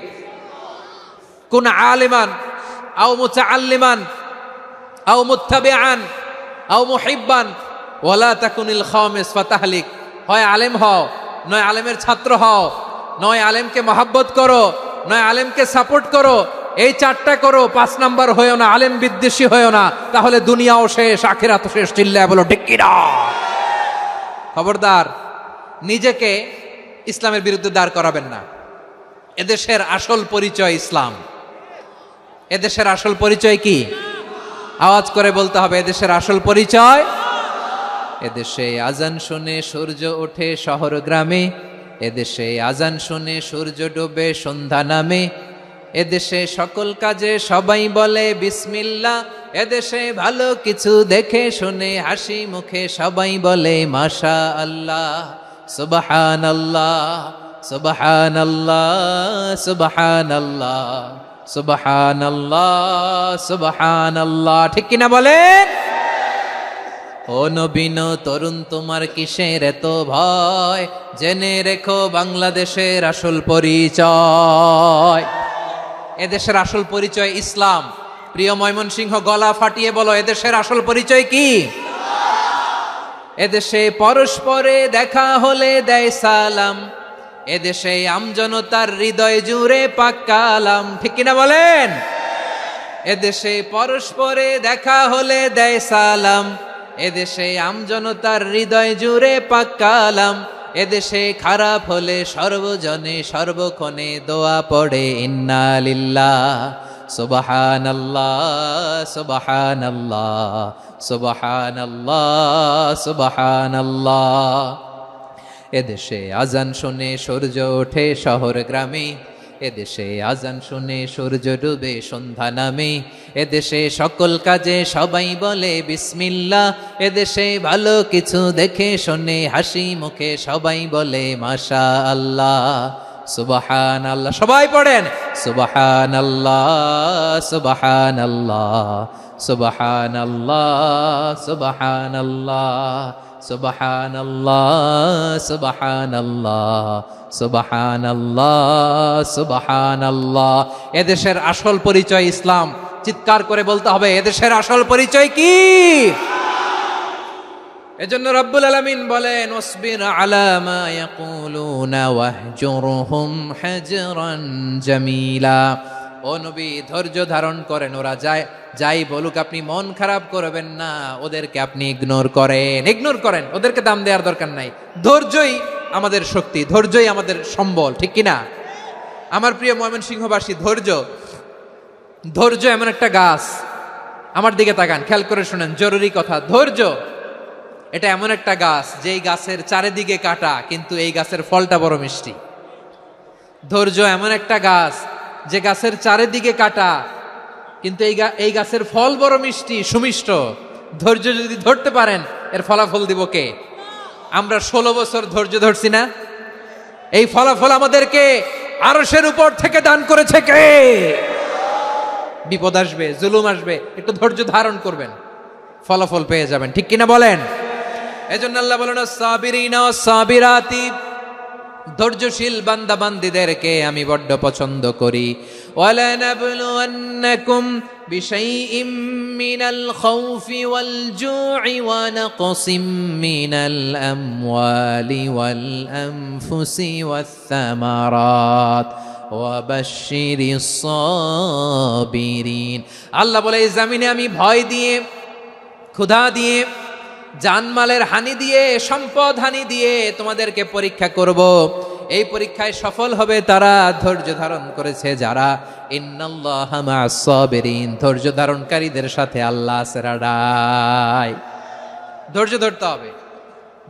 কোন আলিমান আও মুতাআল্লিমান আও মুত্তাবিআন আও মুহিব্বান ওয়ালা তাকুনিল খামিস ফাতাহলিক। হয় আলেম হও, নয় আলেমের ছাত্র হও, নয় আলেমকে মহাব্বত করো, নয় আলেমকে সাপোর্ট করো। এই চারটা করো, 5 নাম্বার হয়েও না, আলেম বিদ্বেষী হয়েও না, তাহলে দুনিয়াও শেষ, আখিরাতও শেষ। চিল্লায় বলো ঠিক কিনা? খবরদার, নিজেকে ইসলামের বিরুদ্ধে দাঁড় করাবেন না। এদেশের আসল পরিচয় ইসলাম। এদেশের আসল পরিচয় কি? আওয়াজ করে বলতে হবে, এদেশের আসল পরিচয়। এদেশে আজান শুনে সূর্য ওঠে শহর গ্রামে, এদেশে আজান শুনে সূর্য ডোবে সন্ধ্যা নামে, এদেশে সকল কাজে সবাই বলে বিসমিল্লাহ, এদেশে ভালো কিছু দেখে শুনে হাসি মুখে সবাই বলে মাশা আল্লাহ, সুবহানাল্লাহ, সুবহানাল্লাহ, সুবহানাল্লাহ, সুবহানাল্লাহ, সুবহানাল্লাহ। ঠিক কিনা বলেন? ও নবীন তরুণ, তোমার কিসের এত ভয়? জেনে রেখো বাংলাদেশের আসল পরিচয়। এদেশের আসল পরিচয় ইসলাম। প্রিয় ময়মনসিংহ, গলা ফাটিয়ে বলো, এদেশের আসল পরিচয় কি? এদেশে পরস্পরে দেখা হলে দেয় সালাম, এদেশে আমজনতার হৃদয় জুড়ে পাক কালাম। ঠিক কিনা বলেন? এদেশে পরস্পরে দেখা হলে দেয় সালাম, এদেশে আমজনতার হৃদয় জুড়ে পাক কালাম, এদেশে খারাপ হলে সর্বজনে সর্বক্ষণে দোয়া পড়ে ইন্না লিল্লাহ, সুবহানাল্লাহ, সুবহানাল্লাহ, সুবহানাল্লাহ, সুবহানাল্লাহ। এদেশে আজান শুনে সূর্য ওঠে শহর গ্রামে, এদেশে আজান শুনে সূর্য ডুবে সন্ধ্যা নামে, এদেশে সকল কাজে সবাই বলে বিসমিল্লাহ, এদেশে ভালো কিছু দেখে শুনে হাসি মুখে সবাই বলে মাশা আল্লাহ, সুবহানাল্লাহ। সবাই পড়েন সুবহানাল্লাহ, সুবহানাল্লাহ, সুবহানাল্লাহ, সুবহানাল্লাহ, সুবহানাল্লাহ, সুবহানাল্লাহ, সুবহানাল্লাহ, সুবহানাল্লাহ। এদেশের আসল পরিচয় ইসলাম। চিৎকার করে বলতে হবে, এদেশের আসল পরিচয় কি? এজন্য রব্বুল আলামিন বলেন, ওয়াসবির আলা মা ইয়াকুলুনা ওয়াহজুরহুম হাজরান জামিলা। ও নবী, ধৈর্য ধারণ করেন, ওরা যাই বলুক আপনি মন খারাপ করবেন না, ওদেরকে আপনি ইগনোর করেন, ওদেরকে দাম দেওয়ার দরকার নাই। ধৈর্যই আমাদের শক্তি, ধৈর্যই আমাদের সম্বল। ঠিক কিনা? আমার প্রিয় ময়মনসিংহবাসী, ধৈর্য এমন একটা গাছ। আমার দিকে তাকান, খেয়াল করে শুনেন, জরুরি কথা। ধৈর্য এটা এমন একটা গাছ, যেই গাছের চারিদিকে কাটা, কিন্তু এই গাছের ফলটা বড় মিষ্টি। ধৈর্য এমন একটা গাছ, যে গাছের চারিদিকে কাটা, কিন্তু এই গাছের ফল বড় মিষ্টি, সুমিষ্ট। ধৈর্য যদি ধরতে পারেন, এর ফলাফল দিব কে? আমরা 16 বছর ধৈর্য ধরছি না? এই ফলাফল আমাদেরকে আরশের উপর থেকে দান করেছে কে? বিপদ আসবে, জুলুম আসবে, একটু ধৈর্য ধারণ করবেন, ফলাফল পেয়ে যাবেন। ঠিক কিনা বলেন? এজন্য আল্লাহ বলেন, সাবিরিনা সাবিরাতি, ধৈর্যশীল বান্দা বান্দীদেরকে আমি বড্ড পছন্দ করি। ওয়ালা নাবলুওয়ান্নাকুম বিশাইইম মিনাল খাউফি ওয়াল জু'i ওয়া নাকসিম মিনাল আমওয়ালি ওয়াল আনফুসি ওয়াস সামারাত ওয়া বাশশিরিস সাবিরিন। আল্লাহ বলে, এই জমিনে আমি ভয় দিয়ে, ক্ষুধা দিয়ে, জানমালের হানি দিয়ে, সম্পদ হানি দিয়ে তোমাদেরকে পরীক্ষা করব। এই পরীক্ষায় সফল হবে তারা ধৈর্য ধারণ করেছে যারা। ইন্নাল্লাহা মা'আস সাবিরিন, ধৈর্য ধারণকারীদের সাথে আল্লাহ আছে রাডাই। ধৈর্য ধরতে হবে,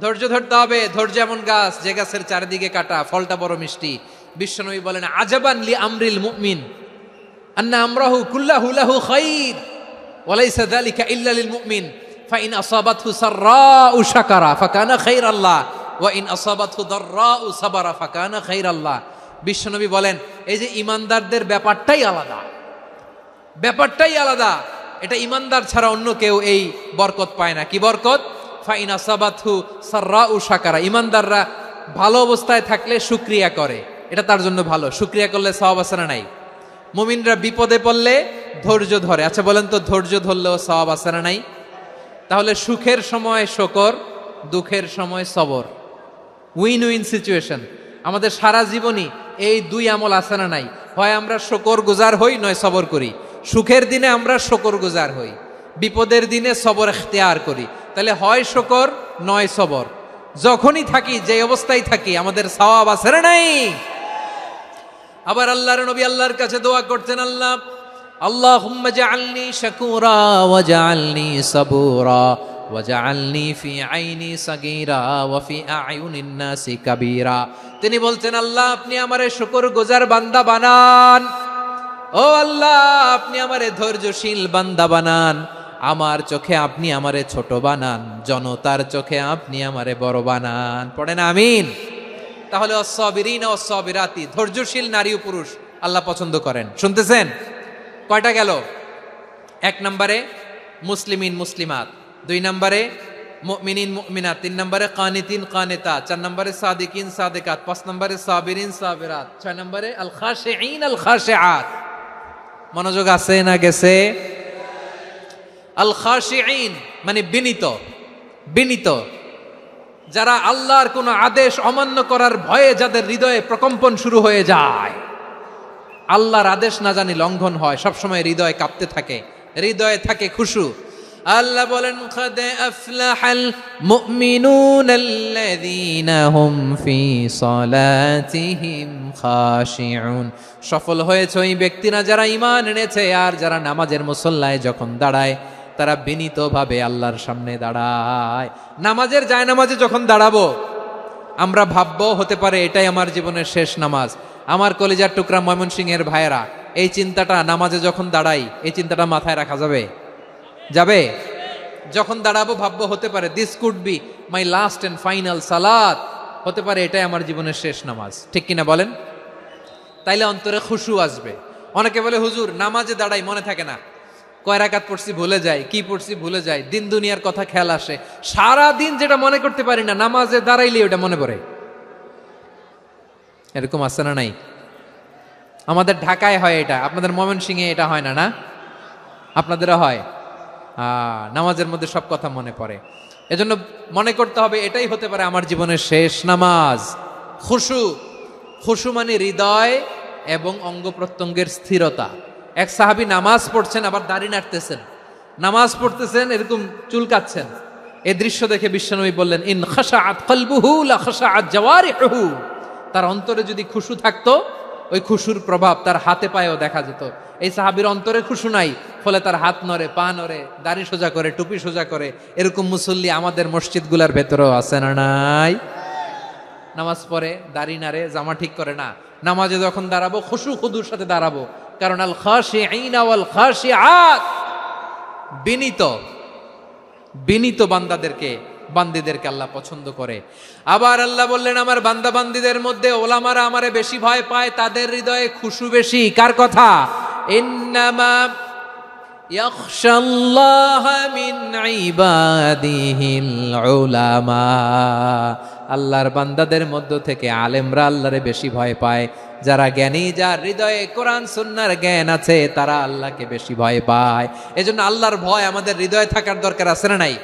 ধৈর্য ধরতে হবে। ধৈর্য এমন গাছ যে গাছের চারিদিকে কাটা, ফলটা বড় মিষ্টি। বিশ্বনবী বলেন আজাবান লি আমরিল মুমিন আন্না আমরাহু কুল্লাহু লাহু খাইর ওয়া লাইসা যালিকা ইল্লা লিল মুমিন ফাইন আসাবাতহু সাররাউ শাকারা ফাকানা খাইরাল্লাহ ওয়া ইন আসাবাতহু দাররাউ সাবারা ফাকানা খাইরাল্লাহ। বিশ্বনবী বলেন এই যে ঈমানদারদের ব্যাপারটাই আলাদা, ব্যাপারটাই আলাদা। এটা ঈমানদার ছাড়া অন্য কেউ এই বরকত পায় না। কি বরকত? ফাইন আসাবাতহু সাররাউ শাকারা, ঈমানদাররা ভালো অবস্থায় থাকলে শুকরিয়া করে, এটা তার জন্য ভালো। শুকরিয়া করলে সওয়াব আছে না নাই? মুমিনরা বিপদে পড়লে ধৈর্য ধরে। আচ্ছা বলেন তো, ধৈর্য ধরলেও সওয়াব আছে না নাই? তাহলে সুখের সময় শুকর, দুঃখের সময় সবর, উইন উইন সিচুয়েশন। আমাদের সারা জীবনই এই দুই আমল আছে না নাই? হয় আমরা শুকর গুজার হই, নয় সবর করি। সুখের দিনে আমরা শুকর গুজার হই, বিপদের দিনে সবর ইখতিয়ার করি। তাহলে হয় শুকর নয় সবর। যখনই থাকি, যে অবস্থায় থাকি, আমাদের সওয়াব আছে না নাই? আবার আল্লাহর নবী আল্লাহর কাছে দোয়া করতেন, আল্লাহ আল্লাহুম্মা জাআলনি শাকুরা ওয়া জাআলনি সাবুরা ওয়া জাআলনি ফি আইনি সাগীরা ওয়া ফি আ'য়ুনিন নাসি কাবীরা। তিনি বলতেন আল্লাহ আপনি আমারে শুকরগুজার বান্দা বানান, ও আল্লাহ আপনি আমারে ধৈর্যশীল বান্দা বানান, আমার চোখে আপনি আমারে ছোট বানান, জনতার চোখে আপনি আমারে বড় বানান। পড়েন আমিন। তাহলে অস-সাবিরিন ও অস-সাবিরাতি, ধৈর্যশীল নারী ও পুরুষ আল্লাহ পছন্দ করেন। শুনতেছেন? কয়টা গেল? 1 নম্বরে মুসলিমিন মুসলিমাত, 2 নম্বরে মুমিনিন মুমিনাত, 3 নম্বরে কানিতিন কানিতাত, 4 নম্বরে সাদিকিন সাদিকাত, 5 নম্বরে সাবিরিন সাবিরাত, 6 নম্বরে আল খাশিঈন আল খাশিআত। মনোযোগ আছে না গেছে? আল খাশিঈন মানে বিনীত, বিনীত, যারা আল্লাহর কোন আদেশ অমান্য করার ভয়ে যাদের হৃদয়ে প্রকম্পন শুরু হয়ে যায়, আল্লাহর আদেশ না জানি লঙ্ঘন হয়, সবসময় হৃদয় কাঁপতে থাকে, হৃদয়ে থাকে খুশু। আল্লাহ বলেন কাদ আফলাহাল মুমিনুনাল্লাযীনা হুম ফি সালাতিহিম খাশিউন। সফল হয়েছে ওই ব্যক্তিরা যারা ঈমান এনেছে আর যারা নামাজের মুসল্লায় যখন দাঁড়ায় তারা বিনীতভাবে আল্লাহর সামনে দাঁড়ায়। নামাজের জায়নামাজে যখন দাঁড়াবো আমরা ভাববো হতে পারে এটাই আমার জীবনের শেষ নামাজ। আমার কলিজার টুকরা ময়মনসিংহের ভাইয়েরা, এই চিন্তাটা নামাজে যখন দাঁড়াই, এই চিন্তাটা মাথায় রাখা যাবে? যাবে? যখন দাঁড়াবো ভাববো হতে পারে this could be my last and final সালাত, হতে পারে এটাই আমার জীবনের শেষ নামাজ। ঠিক কিনা বলেন? তাইলে অন্তরে খুশু আসবে। অনেকে বলে হুজুর নামাজে দাঁড়াই মনে থাকে না, কয় রাকাত পড়ছি ভুলে যাই, কি পড়ছি ভুলে যাই, দিন দুনিয়ার কথা খেয়াল আসে, সারা দিন যেটা মনে করতে পারি না নামাজে দাঁড়াইলে ওটা মনে পড়ে। এরকম আছে না নাই? আমাদের ঢাকায় হয় এটা, আপনাদের ময়মনসিংহে এটা হয় না? না আপনাদেরও হয়? নামাজের মধ্যে সব কথা মনে পড়ে। এজন্য মনে করতে হবে এটাই হতে পারে আমার জীবনের শেষ নামাজ। খুশু, খুশু মানে হৃদয় এবং অঙ্গ প্রত্যঙ্গের স্থিরতা। এক সাহাবী নামাজ পড়ছেন আবার দাড়ি নাড়তেছেন, নামাজ পড়তেছেন এরকম চুলকাচ্ছেন। এই দৃশ্য দেখে বিশ্বনবী বললেন ইন খাশাআত কলবুহু লা খাশাআত জাওয়ারিহুহু। তার অন্তরে যদি খুশু থাকতো ওই খুশুর প্রভাব তার হাতে পায়েও দেখা যেত। এই সাহাবীর অন্তরে খুশু নাই, ফলে তার হাত নড়ে, পা নড়ে, দাড়ি সোজা করে, টুপি সোজা করে। এরকম মুসল্লি আমাদের মসজিদগুলোর ভেতরেও আছে না নাই? নামাজ পড়ে, দাড়ি নাড়ে, জামা ঠিক করে না। নামাজে যখন দাঁড়াবো খুশু খুদুর সাথে দাঁড়াবো, কারণ আল খাশিঈনা ওয়াল খাশিআত, বিনীত, বিনীত বান্দিদেরকে আল্লাহ পছন্দ করে। আবার আল্লাহ বললেন আমার বান্দা বান্দিদের মধ্যে ওলামারা আমারে বেশি ভয় পায়, তাদের হৃদয়ে খুশু বেশি। কার কথা? ইন্নামা ইয়াখশাল্লাহা মিন ইবাদিহিল উলামা। আল্লাহর বান্দাদের মধ্য থেকে আলেমরা আল্লাহরে বেশি ভয় পায়। যারা জ্ঞানী, যার হৃদয়ে কোরআন সুন্নাহর জ্ঞান আছে, তারা আল্লাহকে বেশি ভয় পায়। এজন্য আল্লাহর ভয় আমাদের হৃদয়ে থাকার দরকার আছে না নাই?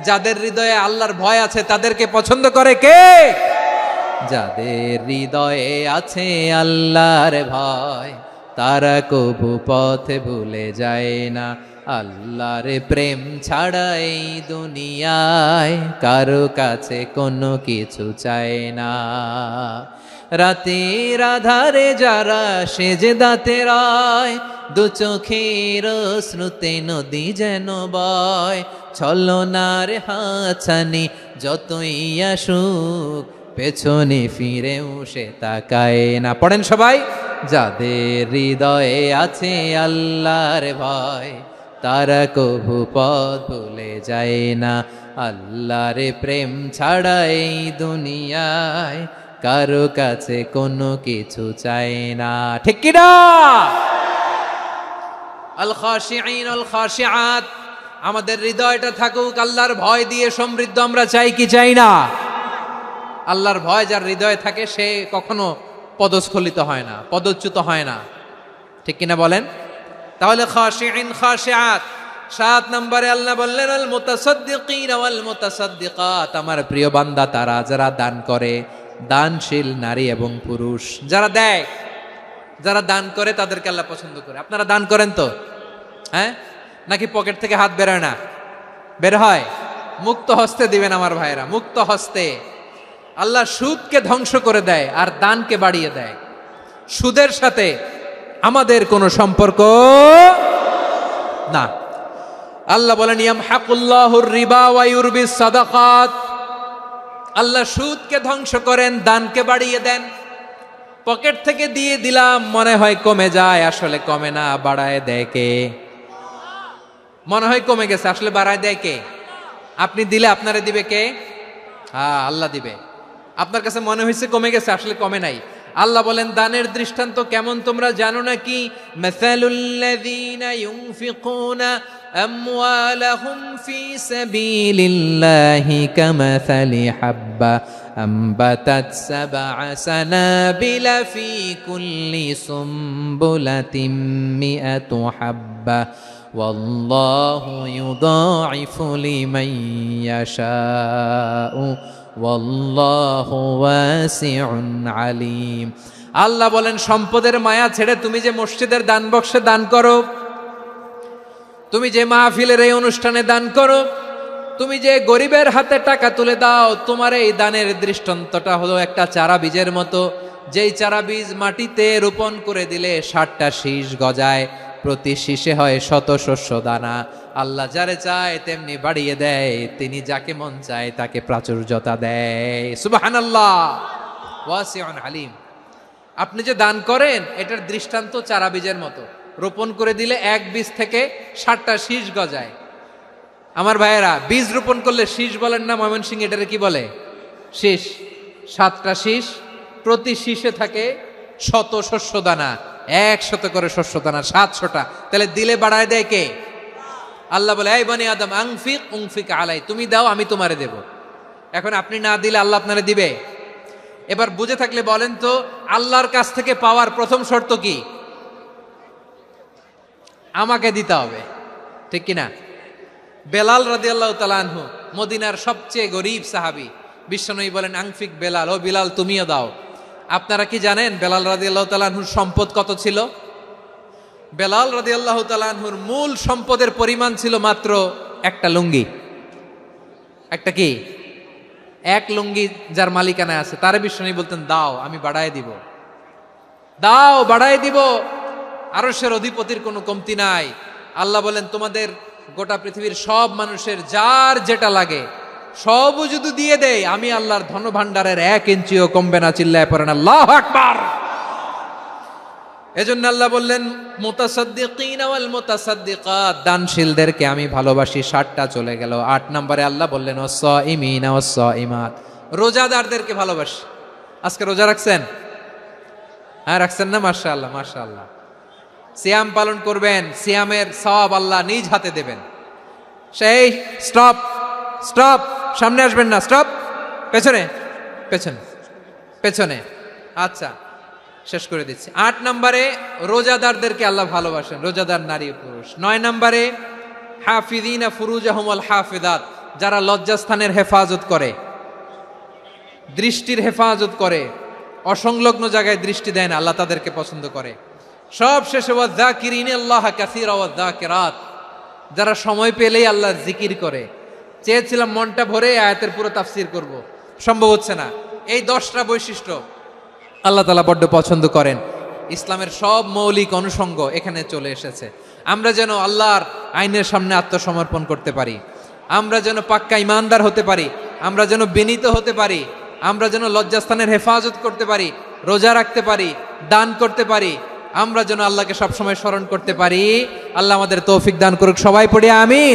যাদের হৃদয়ে আল্লাহর ভয় আছে তাদেরকে পছন্দ করে কে? যাদের হৃদয়ে আছে আল্লাহর ভয়, তারা কবু পথে ভুলে যায় না। আল্লাহর প্রেম ছাড়া এই দুনিয়ায় কারো কাছে কোনো কিছু চায় না। রাতের আধারে যারা সেজদাতে রায়, দু চোখের শ্রুতে নদী যেন বয়, ছলনার হাছানি যতই আসুক পেছনে ফিরেও সে তাকায় না। পড়েন সবাই। যাদের হৃদয়ে আছে আল্লাহর ভয়, তারা কভু পথ ভুলে যায় না। আল্লাহর প্রেম ছাড়া এই দুনিয়ায় কারো কাছে কোনো কিছু চায় না। ঠিক কি না? আল খাশিঈন আল খাশিআত, আমাদের হৃদয়টা থাকুক আল্লাহর ভয় দিয়ে সমৃদ্ধ। আমরা চাই কি চাই না? আল্লাহর ভয় যার হৃদয়ে থাকে সে কখনো পদস্খলিত হয় না, পদচ্যুত হয় না। ঠিক কিনা বলেন? তাহলে খাশিঈন খাশিআত। 7 নম্বরে আল্লাহ বললেন আল মুতাসাদ্দিকিন ওয়াল মুতাসাদ্দিকাত, আমার প্রিয় বান্দা তারা যারা দান করে, দানশীল নারী এবং পুরুষ যারা দেয়, যারা দান করে তাদেরকে আল্লাহ পছন্দ করে। আপনারা দান করেন তো? হ্যাঁ, নাকি পকেট থেকে হাত বেরোয় না? বের হয়। মুক্ত হস্তে দিবেন আমার ভাইরা, মুক্ত হস্তে। আল্লাহ সুদকে ধ্বংস করে দেয় আর দানকে বাড়িয়ে দেয়। সুদের সাথে আমাদের কোনো সম্পর্ক না। আল্লাহ বলেন ইয়ামহাকুল্লাহুর রিবা ওয়া ইউরবিস সাদাকাত, আল্লাহ সুদকে ধ্বংস করেন, দানকে বাড়িয়ে দেন। পকেট থেকে দিয়ে দিলাম মনে হয় কমে যায়, আসলে কমে না, বাড়ায় দেয় কে? মনে হয় কমে গেছে, আসলে বাড়ায় দেয় কে? আপনি দিলে আপনারে দিবে কে? হ্যাঁ, আল্লাহ দিবে। আপনার কাছে মনে হয়েছে কমে গেছে, আসলে কমে নাই। আল্লাহ বলেন দানের দৃষ্টান্ত কেমন তোমরা জানো নাকি? মাসালুল্লাযীনা ইউনফিকুনা আমওয়ালাহুম ফি সাবিলিল্লাহি কামাসালি হাব্বা আম্বাতাত সাবআ সানাবিলা ফি কুল্লি সুমবুলাতিন মিআতু হাব্বা ওয়াল্লাহু ইউদাঈফু লিমান ইয়াশাউ ওয়াল্লাহু ওয়াসিউন আলিম। আল্লাহ বলেন সম্পদের মায়া ছেড়ে তুমি যে মসজিদের দান বক্সে দান করো, তুমি যে মাহফিলের এই অনুষ্ঠানে দান করো, তুমি যে গরিবের হাতে টাকা তুলে দাও, তোমার এই দানের দৃষ্টান্তটা হলো একটা চারা বীজের মতো। যেই চারা বীজ মাটিতে রোপণ করে দিলে 60টা শীষ গজায়, প্রতি শীষে হয় শত শস্য দানা। আল্লাহ যারে চায় তেমনি বাড়িয়ে দেয়, তিনি যাকে মন চায় তাকে প্রাচুর্যতা দেয়। সুবহানাল্লাহ, ওয়াসিউন আলিম। আপনি যে দান করেন এটার দৃষ্টান্ত চারা বীজের মতো, রোপণ করে দিলে এক বীজ থেকে 60টা শীষ গজায়। আমার ভাইয়েরা, বীজ রোপণ করলে শীষ বলেন না ময়মনসিংহ, এটারে কি বলে? শীষ। 7টা শীষ, প্রতি শীষে থাকে শত শস্য দানা, 100 করে শস্য দানা, 700টা। তাহলে দিলে বাড়ায় দেয় কে? আল্লাহ বলে এই বনি আদম আনফিক উনফিক আলাই, তুমি দাও আমি তোমারে দেব। এখন আপনি না দিলে আল্লাহ আপনারে দিবে? এবার বুঝে থাকলে বলেন তো, আল্লাহর কাছ থেকে পাওয়ার প্রথম শর্ত কি? আমাকে দিতে হবে, ঠিক কিনা? বেলাল রাদিয়াল্লাহু তাআলা আনহু, মদিনার সবচেয়ে গরীব সাহাবী, বিশ্বনবী বলেন আনফিক বেলাল, ও বিলাল তুমিও দাও। আপনারা কি জানেন বেলাল রাদিয়াল্লাহু তাআলা আনহুর সম্পদ কত ছিল? বেলাল রাদিয়াল্লাহু তাআলা আনহুর মূল সম্পদের পরিমাণ ছিল মাত্র একটা লুঙ্গি। একটা কি? এক লুঙ্গি যার মালিকানায় আছে, তারে বিশ্বনবী বলতেন দাও আমি বাড়ায় দিব, দাও বাড়ায় দিব। আরশের অধিপতির কোনো কমতি নাই। আল্লাহ বলেন তোমাদের গোটা পৃথিবীর সব মানুষের যার যেটা লাগে সবও যদি দিয়ে দেয়, আমি আল্লাহর ধনভাণ্ডারের 1 ইঞ্চিও কমবে না। চিল্লায় পড়েন আল্লাহু আকবার। এজন্য আল্লাহ বললেন মুতাসাদ্দিকিন ওয়াল মুতাসাদ্দিকাত, দানশীলদেরকে আমি ভালোবাসি। 60টা চলে গেল। 8 নম্বরে আল্লাহ বললেন ওয়াস-সাইমিন ওয়াস-সাইমাত, রোজাদারদেরকে ভালোবাসি। আজকে রোজা রাখছেন? হ্যাঁ রাখছেন না? মাশাআল্লাহ মাশাআল্লাহ। সিয়াম পালন করবেন, সিয়ামের সওয়াব আল্লাহ নিজ হাতে দেবেন। সেই স্টপ স্টপ, সামনে আসবেন না, স্টপ, পেছনে পেছনে পেছনে। আচ্ছা শেষ করে দিচ্ছি। 8 নম্বরে রোজাদারদেরকে আল্লাহ ভালোবাসেন, রোজাদার নারী পুরুষ। 9 নম্বরে হাফিযিনা ফুরুজাহুম ওয়াল হাফিযাত, যারা লজ্জাস্থানের হেফাজত করে, দৃষ্টির হেফাজত করে, অসংলগ্ন জায়গায় দৃষ্টি দেয় না, আল্লাহ তাদেরকে পছন্দ করে। সব শেষে ওয়াযাকিরিনাল্লাহ কাসীরা ওয়াযাকিরাত, যারা সময় পেলেই আল্লাহর জিকির করে। চেয়েছিলাম মনটা ভরে আয়াতের পুরো তাফসীর করব, সম্ভব হচ্ছে না। এই 10টা বৈশিষ্ট্য আল্লাহ তাআলা বড্ড পছন্দ করেন। ইসলামের সব মৌলিক অনুষঙ্গ এখানে চলে এসেছে। আমরা যেন আল্লাহর আইনের সামনে আত্মসমর্পণ করতে পারি, আমরা যেন পাক্কা ইমানদার হতে পারি, আমরা যেন বিনীত হতে পারি, আমরা যেন লজ্জাস্থানের হেফাজত করতে পারি, রোজা রাখতে পারি, দান করতে পারি, আমরা যেন আল্লাহকে সবসময় স্মরণ করতে পারি। আল্লাহ আমাদের তৌফিক দান করুক। সবাই পড়ি আমিন।